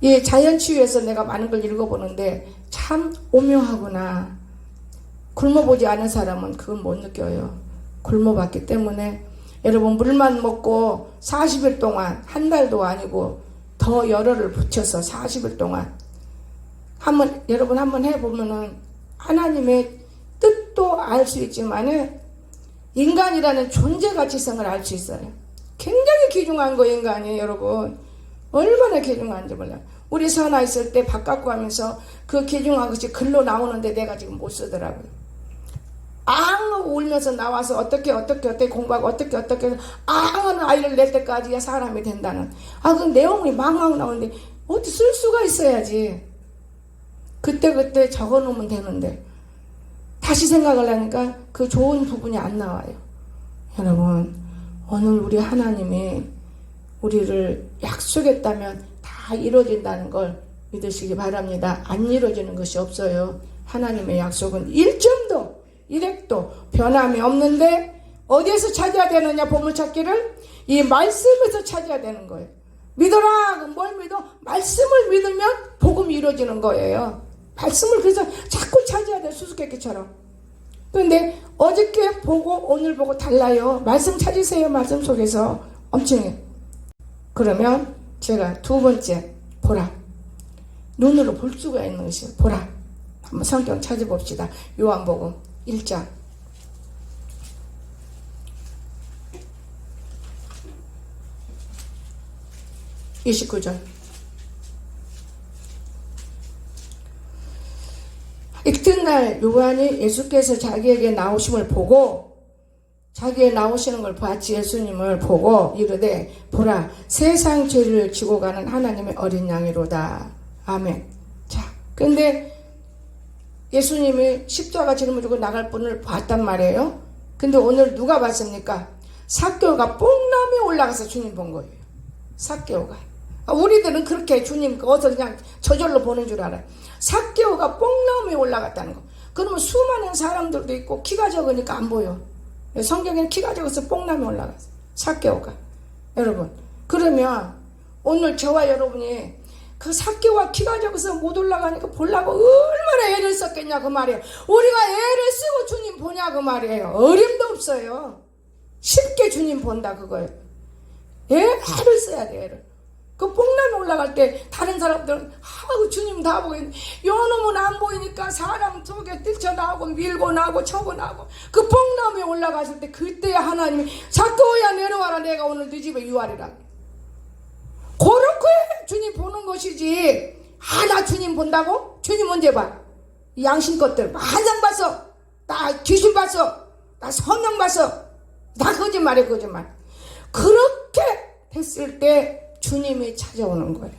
이 자연치유에서 내가 많은 걸 읽어보는데 참 오묘하구나. 굶어보지 않은 사람은 그건 못 느껴요. 굶어봤기 때문에 여러분 물만 먹고 40일 동안 한 달도 아니고 더 열흘을 붙여서 40일 동안 여러분 한번 해보면은 하나님의 뜻도 알 수 있지만은 인간이라는 존재 가치성을 알 수 있어요. 굉장히 귀중한 거 인간이 여러분. 얼마나 귀중한지 몰라요. 우리 선아 있을 때 바깥고 하면서 그 귀중한 것이 글로 나오는데 내가 지금 못 쓰더라고요. 앙 울면서 나와서 어떻게 공부하고 어떻게 앙하는 아이를 낼 때까지야 사람이 된다는. 그 내용이 망망 나오는데 어떻게 쓸 수가 있어야지. 그때 적어놓으면 되는데 다시 생각을 하니까 그 좋은 부분이 안 나와요. 여러분 오늘 우리 하나님이 우리를 약속했다면 다 이루어진다는 걸 믿으시기 바랍니다. 안 이루어지는 것이 없어요. 하나님의 약속은 1점도 1핵도 변함이 없는데 어디에서 찾아야 되느냐? 보물찾기를 이 말씀에서 찾아야 되는 거예요. 믿어라. 뭘 믿어? 말씀을 믿으면 복음이 이루어지는 거예요. 말씀을 그래서 자꾸 찾아야 돼. 수수께끼처럼. 그런데 어저께 보고 오늘 보고 달라요. 말씀 찾으세요. 말씀 속에서 엄청해. 그러면 제가 두 번째 보라. 눈으로 볼 수가 있는 것이에요. 보라. 한번 성경 찾아봅시다. 요한복음 1장 29절. 이튿날 요한이 예수께서 자기에게 나오심을 보고 자기의 나오시는 걸 봤지. 예수님을 보고 이르되 보라 세상 죄를 지고 가는 하나님의 어린 양이로다. 아멘. 자, 근데 예수님이 십자가 짊어지고 나갈 분을 봤단 말이에요. 근데 오늘 누가 봤습니까? 삭개오가 뽕나무에 올라가서 주님 본 거예요. 삭개오가. 우리들은 그렇게 주님 어서 그냥 저절로 보는 줄 알아요. 삭개오가 뽕나무에 올라갔다는 거. 그러면 수많은 사람들도 있고 키가 적으니까 안 보여. 성경에는 키가 적어서 뽕나무에 올라갔어. 삭개오가. 여러분 그러면 오늘 저와 여러분이 그 삭개오가 키가 적어서 못 올라가니까 보려고 얼마나 애를 썼겠냐 그 말이에요. 우리가 애를 쓰고 주님 보냐 그 말이에요. 어림도 없어요. 쉽게 주님 본다 그거예요. 애를 써야 돼. 애를. 그 뽕나무 올라갈 때 다른 사람들은 주님 다 보이는데 요놈은 안 보이니까 사람 속에 뛰쳐나오고 밀고 나오고 쳐고 나오고 그 뽕나무에 올라갔을 때 그때 하나님이 삭개오야 내려와라 내가 오늘 네 집에 유하리라. 그렇게 주님 보는 것이지. 나 주님 본다고? 주님 언제 봐? 양심 것들 한상 봤어. 나 귀신 봤어. 나 성령 봤어. 다 거짓말이야 거짓말. 그렇게 됐을 때 주님이 찾아오는 거예요.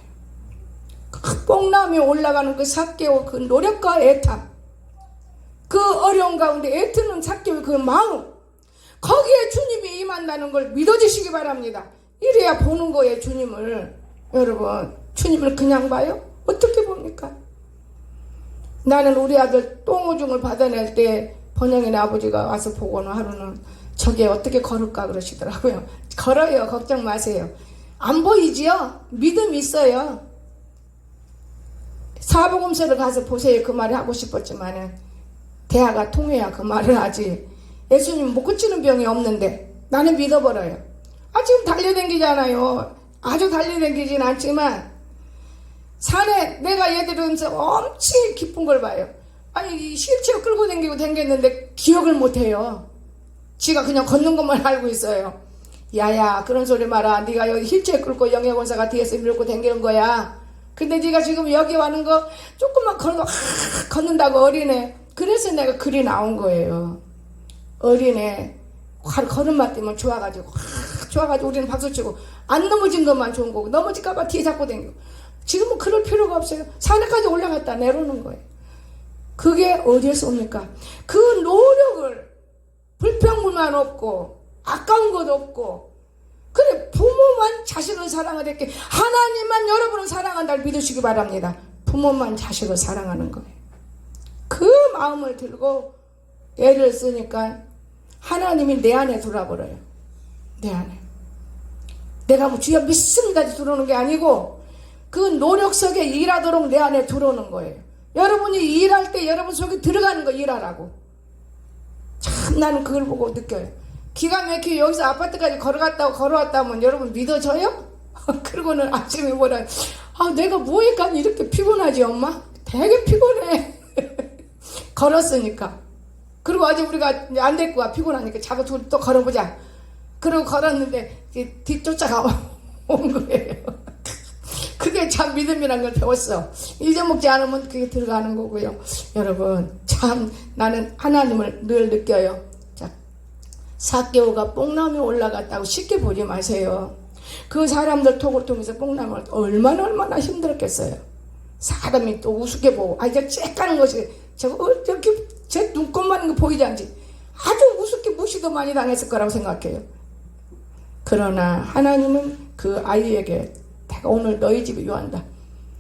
그 뽕나무에 올라가는 그 삭개오 그 노력과 애탐, 그 어려운 가운데 애쓰는 삭개오 그 마음, 거기에 주님이 임한다는 걸 믿어주시기 바랍니다. 이래야 보는 거예요. 주님을. 여러분 주님을 그냥 봐요? 어떻게 봅니까? 나는 우리 아들 똥오줌을 받아낼 때 번영이네 아버지가 와서 보고는 하루는 저게 어떻게 걸을까 그러시더라고요. 걸어요. 걱정 마세요. 안 보이지요? 믿음 있어요. 사복음서를 가서 보세요. 그 말을 하고 싶었지만은 대화가 통해야 그 말을 하지. 예수님 못 고치는 병이 없는데 나는 믿어버려요. 지금 달려댕기잖아요. 아주 달려댕기진 않지만 산에 내가 얘들은 엄청 깊은 걸 봐요. 아니 이 실체로 끌고 댕기고 기억을 못해요. 지가 그냥 걷는 것만 알고 있어요. 야야 그런 소리 마라. 네가 여기 힐체에 끌고 영예권사가 뒤에서 밀고 댕기는 거야. 근데 네가 지금 여기 와는 거 조금만 걷는다고 어린애. 그래서 내가 글이 나온 거예요. 어린애 걸음만 뛰면 좋아가지고 우리는 박수치고 안 넘어진 것만 좋은 거고 넘어질까봐 뒤에 잡고 댕기고. 지금은 그럴 필요가 없어요. 산에까지 올라갔다 내려오는 거예요. 그게 어디에서 옵니까? 그 노력을 불평불만 없고 아까운 것 없고 그래 부모만 자식을 사랑하랬게 하나님만 여러분을 사랑한다를 믿으시기 바랍니다. 부모만 자식을 사랑하는 거예요. 그 마음을 들고 애를 쓰니까 하나님이 내 안에 들어와버려요. 내 안에. 내가 뭐 주여 믿습니다 들어오는 게 아니고 그 노력 속에 일하도록 내 안에 들어오는 거예요. 여러분이 일할 때 여러분 속에 들어가는 거 일하라고. 참 나는 그걸 보고 느껴요. 기가 막히게 여기서 아파트까지 걸어왔다 하면 여러분 믿어져요? 그러고는 아침에 뭐라 내가 뭐니까 이렇게 피곤하지 엄마? 되게 피곤해. 걸었으니까. 그리고 아직 우리가 안 됐고 피곤하니까 자꾸 둘이 또 걸어보자. 그러고 걸었는데 뒤쫓아가 온 거예요. 그게 참 믿음이란 걸 배웠어. 잊어먹지 않으면 그게 들어가는 거고요. 여러분 참 나는 하나님을 늘 느껴요. 자, 삭개오가 뽕나무에 올라갔다고 쉽게 보지 마세요. 그 사람들 톡을 통해서 뽕나무를 얼마나 힘들었겠어요. 사람이 또 우습게 보고 이제 쬐까는 것이 저거 어떻게 제 눈곱만 거 보이지 않지. 아주 우습게 무시도 많이 당했을 거라고 생각해요. 그러나 하나님은 그 아이에게 내가 오늘 너희 집에 요한다.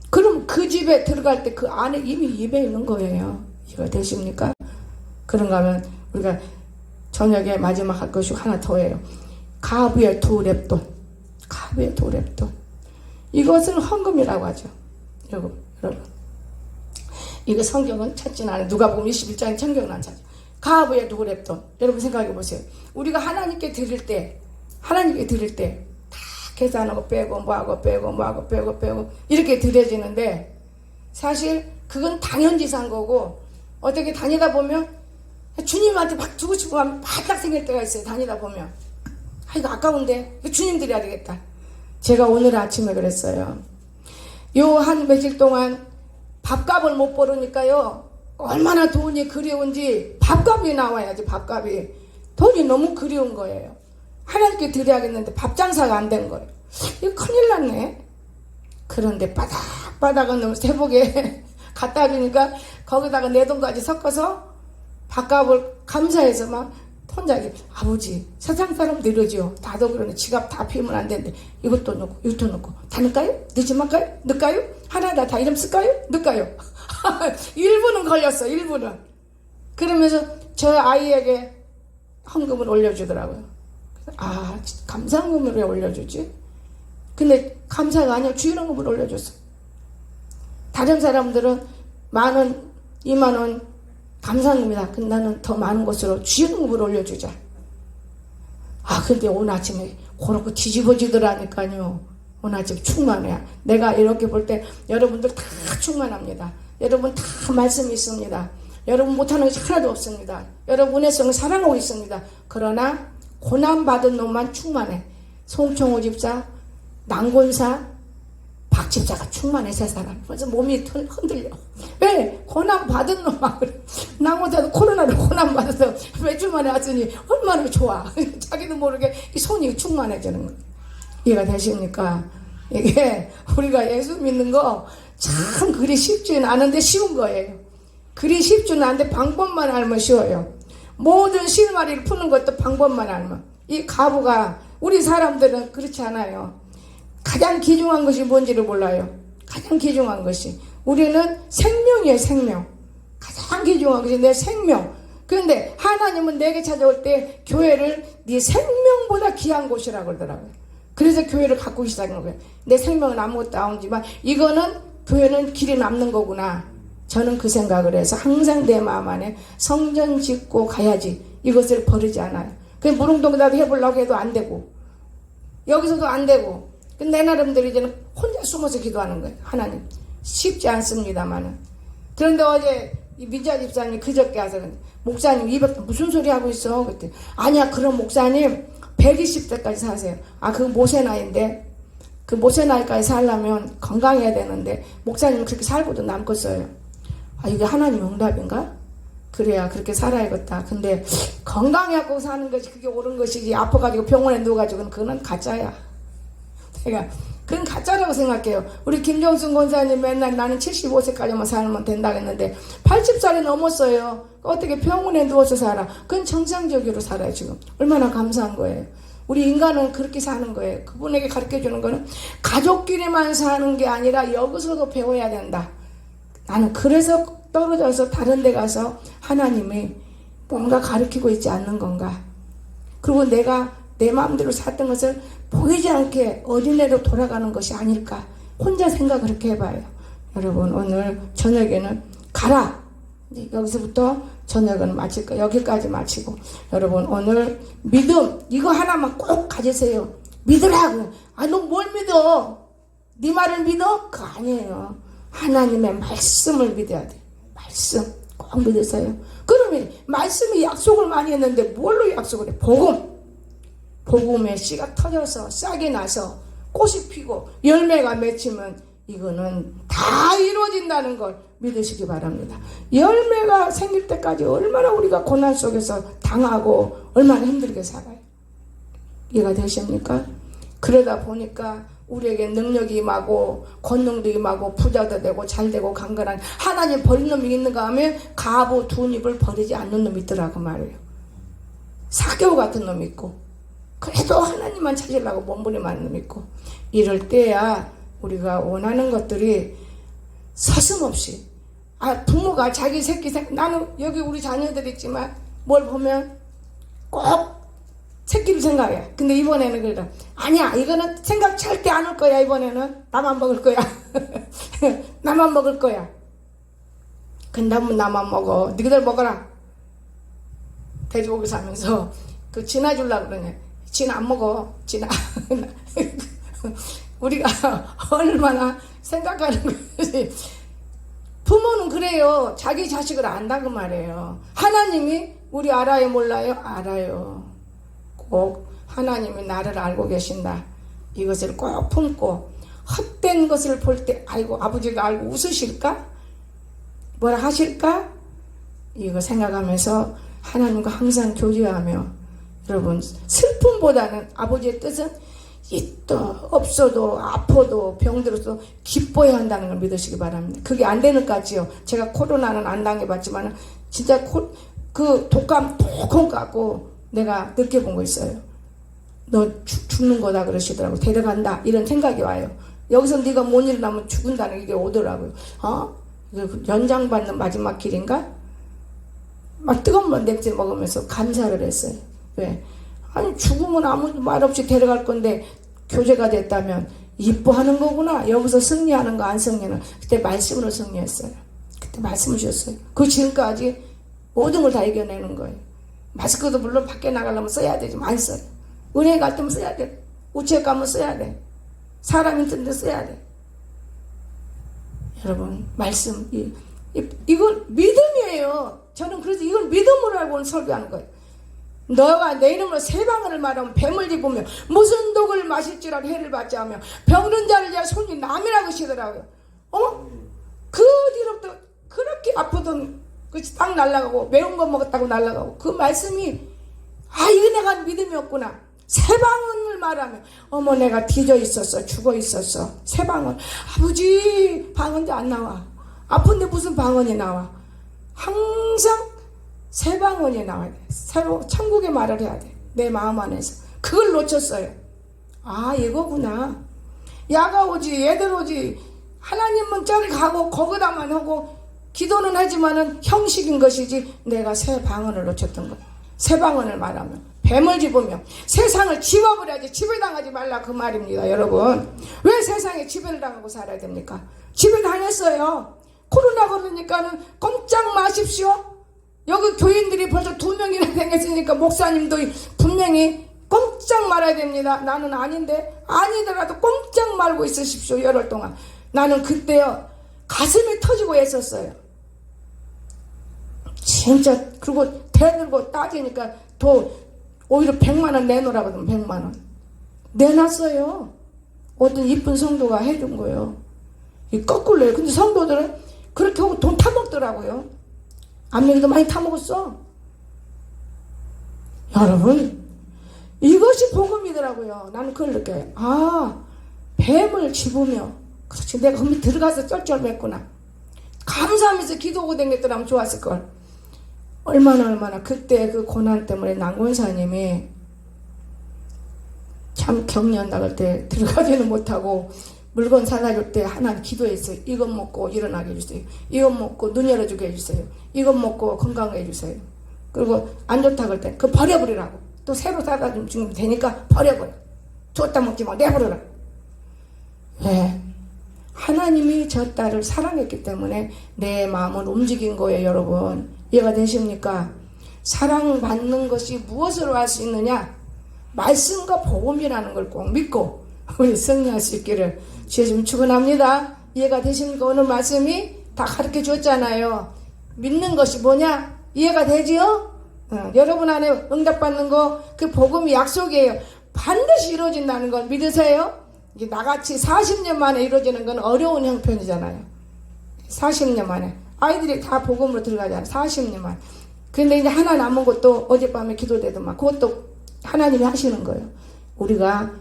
그럼 그 집에 들어갈 때 그 안에 이미 입에 있는 거예요. 이거 되십니까? 그런가 하면 우리가 저녁에 마지막 할 것이 하나 더예요. 가부의 두 렙돈. 가부의 두 렙돈. 이것을 헌금이라고 하죠. 여러분. 이거 성경은 찾지는 않아요. 누가복음 21장에 성경은 안 찾아요. 가부의 두 렙돈. 여러분 생각해 보세요. 우리가 하나님께 드릴 때 다 계산하고 빼고 뭐하고 빼고 이렇게 드려지는데 사실 그건 당연지사한 거고 어떻게 다니다 보면 주님한테 막 주고 싶으면 바짝 생길 때가 있어요. 다니다 보면 이거 아까운데 주님 드려야 되겠다. 제가 오늘 아침에 그랬어요. 요 한 며칠 동안 밥값을 못 벌으니까요 얼마나 돈이 그리운지 밥값이 나와야지. 밥값이 돈이 너무 그리운 거예요. 하나님께 드려야겠는데 밥 장사가 안 된 거예요. 이거 큰일 났네. 그런데 바닥은 세복에 갖다 주니까 거기다가 내 돈까지 섞어서 밥값을 감사해서 막 혼자 아버지 세상 사람들 이러죠. 다도 그러네. 지갑 다 피우면 안 되는데 이것도 넣고 이것도 넣고 다 넣을까요? 넣지 말까요? 넣을까요? 하나 다 이름 쓸까요? 넣을까요? 1분은 걸렸어. 1분은. 그러면서 저 아이에게 헌금을 올려주더라고요. 감사헌금을 왜 올려주지? 근데 감사가 아니라 주일헌금을 올려줬어. 다른 사람들은 10,000원, 20,000원 감사헌금이다. 근데 나는 더 많은 것으로 주일헌금을 올려주자. 근데 오늘 아침에 그렇게 뒤집어지더라니까요. 오늘 아침 충만해. 내가 이렇게 볼 때 여러분들 다 충만합니다. 여러분 다 말씀이 있습니다. 여러분 못하는 것이 하나도 없습니다. 여러분 은혜성을 사랑하고 있습니다. 그러나 고난받은 놈만 충만해. 송총호 집사, 남권사, 박 집사가 충만해. 세 사람. 그래서 몸이 흔들려. 왜? 고난받은 놈만 그래. 남권사도 코로나로 고난받아서 며칠 만에 왔으니 얼마나 좋아. 자기도 모르게 손이 충만해지는 거예요. 이해가 되십니까? 이게 우리가 예수 믿는 거 참 그리 쉽지는 않은데 쉬운 거예요. 그리 쉽지는 않은데 방법만 알면 쉬워요. 모든 실마리를 푸는 것도 방법만 알면. 이 가부가 우리 사람들은 그렇지 않아요. 가장 귀중한 것이 뭔지를 몰라요. 가장 귀중한 것이 우리는 생명이에요. 생명. 가장 귀중한 것이 내 생명. 그런데 하나님은 내게 찾아올 때 교회를 네 생명보다 귀한 곳이라고 그러더라고요. 그래서 교회를 갖고 시작한 거예요. 내 생명은 아무것도 아니지만 이거는 교회는 길이 남는 거구나. 저는 그 생각을 해서 항상 내 마음 안에 성전 짓고 가야지 이것을 버리지 않아요. 그냥 무릉동이라도 해보려고 해도 안 되고 여기서도 안 되고. 내 나름대로 이제는 혼자 숨어서 기도하는 거예요. 하나님. 쉽지 않습니다만은. 그런데 어제 이 민자 집사님이 그저께 와서 목사님 입에 무슨 소리 하고 있어? 그랬더니 아니야, 그럼 목사님 120세까지 사세요. 그 모세 나이인데 그 모세 나이까지 살려면 건강해야 되는데 목사님은 그렇게 살고도 남겠어요. 이게 하나님 응답인가? 그래야 그렇게 살아야겠다. 근데 건강해갖고 사는 것이 그게 옳은 것이지 아파가지고 병원에 누워가지고는 그건 가짜야. 그러니까 그건 가짜라고 생각해요. 우리 김정순 권사님 맨날 나는 75세까지만 살면 된다고 했는데 80살이 넘었어요. 어떻게 병원에 누워서 살아? 그건 정상적으로 살아요. 지금 얼마나 감사한 거예요. 우리 인간은 그렇게 사는 거예요. 그분에게 가르쳐주는 거는 가족끼리만 사는 게 아니라 여기서도 배워야 된다. 나는 그래서 떨어져서 다른 데 가서 하나님이 뭔가 가르치고 있지 않는 건가. 그리고 내가 내 마음대로 살던 것을 보이지 않게 어린애로 돌아가는 것이 아닐까. 혼자 생각 그렇게 해봐요. 여러분 오늘 저녁에는 가라. 여기서부터 저녁은 마칠 거예요. 여기까지 마치고 여러분 오늘 믿음 이거 하나만 꼭 가지세요. 믿으라고. 너 뭘 믿어? 네 말을 믿어? 그거 아니에요. 하나님의 말씀을 믿어야 돼. 말씀 꼭 믿으세요. 그러면 말씀이 약속을 많이 했는데 뭘로 약속을 해? 복음의 씨가 터져서 싹이 나서 꽃이 피고 열매가 맺히면 이거는 다 이루어진다는 걸 믿으시기 바랍니다. 열매가 생길 때까지 얼마나 우리가 고난 속에서 당하고 얼마나 힘들게 살아요. 이해가 되십니까? 그러다 보니까 우리에게 능력이 임하고 권능도 임하고 부자도 되고 잘되고 강건한 하나님 버린 놈이 있는가 하면 가부 두 입을 버리지 않는 놈이 있더라고 말이에요. 사개오 같은 놈이 있고 그래도 하나님만 찾으려고 몸부림하는 놈이 있고 이럴 때야 우리가 원하는 것들이 서슴없이 부모가 자기 새끼 나는 여기 우리 자녀들 있지만 뭘 보면 꼭 새끼를 생각해. 근데 이번에는 그래도 아니야 이거는 생각 절대 안 올 거야. 이번에는 나만 먹을 거야. 나만 먹을 거야. 근다면 나만 먹어. 너희들 먹어라. 돼지고기 사면서 그 진아 주려고 그러네. 진아 안 먹어. 진아. 우리가 얼마나 생각하는 것이 부모는 그래요. 자기 자식을 안다고 말해요. 하나님이 우리 알아요 몰라요? 알아요. 꼭 하나님이 나를 알고 계신다. 이것을 꼭 품고 헛된 것을 볼 때 아이고 아버지가 알고 웃으실까? 뭐라 하실까? 이거 생각하면서 하나님과 항상 교제하며 여러분 슬픔보다는 아버지의 뜻은 있도 없어도 아파도 병들어도 기뻐야 한다는 걸 믿으시기 바랍니다. 그게 안 되는 까지요. 제가 코로나는 안 당해봤지만 진짜 그 독감 톡 갖고 내가 느껴본 거 있어요. 너 죽는 거다 그러시더라고요. 데려간다 이런 생각이 와요. 여기서 네가 못 일어나면 죽는다는 게 오더라고요. 연장받는 마지막 길인가? 막 뜨거운 냄새 먹으면서 감사를 했어요. 왜? 아니 죽으면 아무 말 없이 데려갈 건데 교제가 됐다면 이뻐하는 거구나. 여기서 승리하는 거 안 승리는 그때 말씀으로 승리했어요. 그때 말씀을 주셨어요. 그 지금까지 모든 걸 다 이겨내는 거예요. 마스크도 물론 밖에 나가려면 써야 되지만 안 써요. 은행 갈 때면 써야 돼. 우체국 가면 써야 돼. 사람 있는 데 써야 돼. 여러분 말씀 이건 믿음이에요. 저는 그래서 이걸 믿음으로 알고 설교하는 거예요. 너가 내 이름으로 세 방언을 말하면 뱀을 집으며 무슨 독을 마실지라도 해를 받지 하며 병든 자를 위하여 손이 남이라고 하시더라고요. 그 뒤로부터 그렇게 아프던 그것이 딱 날아가고 매운 거 먹었다고 날아가고 그 말씀이 이 내가 믿음이었구나. 세 방언을 말하며 어머 내가 뒤져 있었어 죽어 있었어 세 방언 아버지 방언도 안 나와. 아픈데 무슨 방언이 나와. 항상 세 방언이 나와야 돼. 새로 천국의 말을 해야 돼. 내 마음 안에서. 그걸 놓쳤어요. 이거구나. 야가 오지 얘들 오지 하나님은 저리 가고 거기다만 하고 기도는 하지만은 형식인 것이지 내가 새 방언을 놓쳤던 거야. 새 방언을 말하면 뱀을 집으며 세상을 지워버려야지 지배당하지 말라 그 말입니다. 여러분 왜 세상에 지배를 당하고 살아야 됩니까? 지배당했어요. 코로나 걸리니까는 꼼짝 마십시오. 여기 교인들이 벌써 2명이나 생겼으니까 목사님도 분명히 꼼짝 말아야 됩니다. 나는 아닌데 아니더라도 꼼짝 말고 있으십시오. 열흘 동안. 나는 그때요 가슴이 터지고 애썼어요. 진짜. 그리고 대들고 따지니까 더 오히려 100만 원 내놓으라고 하면 100만 원 내놨어요. 어떤 이쁜 성도가 해준 거예요. 거꾸로 해요. 근데 성도들은 그렇게 하고 돈 타먹더라고요. 안명이도 많이 타먹었어. 여러분, 이것이 복음이더라고요. 나는 그걸 느껴요. 아, 뱀을 집으며, 그렇지, 내가 거기 들어가서 쩔쩔맸구나. 감사하면서 기도하고 댕겼더라면 좋았을걸. 얼마나 그때 그 고난 때문에 남권사님이 참 격려한다 그럴 때 들어가지는 못하고 물건 사다 줄 때 하나님 기도했어요. 이것 먹고 일어나게 해주세요. 이것 먹고 눈 열어주게 해주세요. 이것 먹고 건강하게 해주세요. 그리고 안 좋다 그럴 때 그거 버려버리라고. 또 새로 사다 주면 되니까 버려버려. 줬다 먹지 마. 내버려라. 왜? 하나님이 저 딸을 사랑했기 때문에 내 마음은 움직인 거예요. 여러분, 이해가 되십니까? 사랑받는 것이 무엇으로 할 수 있느냐? 말씀과 복음이라는 걸 꼭 믿고 우리 승리할 수 있기를 주의 좀 축원합니다. 이해가 되십니까? 오늘 말씀이 다 가르쳐 줬잖아요. 믿는 것이 뭐냐? 이해가 되지요? 여러분 안에 응답받는 거, 그 복음이 약속이에요. 반드시 이루어진다는 걸 믿으세요? 이게 나같이 40년 만에 이루어지는 건 어려운 형편이잖아요. 40년 만에. 아이들이 다 복음으로 들어가잖아요. 40년 만에. 근데 이제 하나 남은 것도 어젯밤에 기도되더만 그것도 하나님이 하시는 거예요. 우리가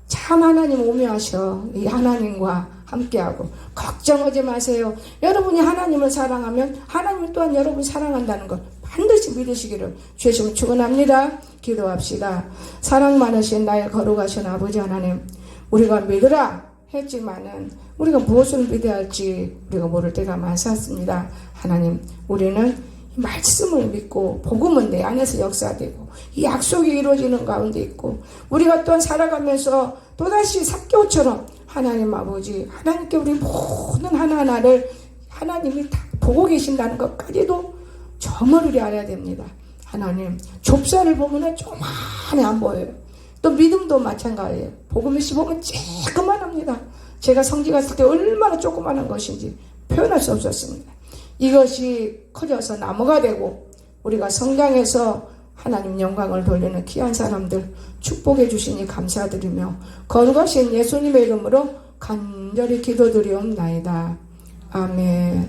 참 하나님 오묘하셔. 이 하나님과 함께하고 걱정하지 마세요. 여러분이 하나님을 사랑하면 하나님 또한 여러분을 사랑한다는 걸 반드시 믿으시기를 주의 축원합니다. 기도합시다. 사랑 많으신 나의 거룩하신 아버지 하나님, 우리가 믿으라 했지만은 우리가 무엇을 믿어야 할지 우리가 모를 때가 많았습니다. 하나님, 우리는 말씀을 믿고 복음은 내 안에서 역사되고 이 약속이 이루어지는 가운데 있고 우리가 또한 살아가면서 또다시 삭개오처럼 하나님 아버지, 하나님께 우리 모든 하나하나를 하나님이 다 보고 계신다는 것까지도 저머리를 알아야 됩니다. 하나님, 좁쌀을 보면 조그만히 안 보여요. 또 믿음도 마찬가지예요. 복음의 씨 보면 쬐끄만합니다. 제가 성지 갔을 때 얼마나 조그만한 것인지 표현할 수 없었습니다. 이것이 커져서 나무가 되고 우리가 성장해서 하나님 영광을 돌리는 귀한 사람들 축복해 주시니 감사드리며 거룩하신 예수님의 이름으로 간절히 기도드리옵나이다. 아멘.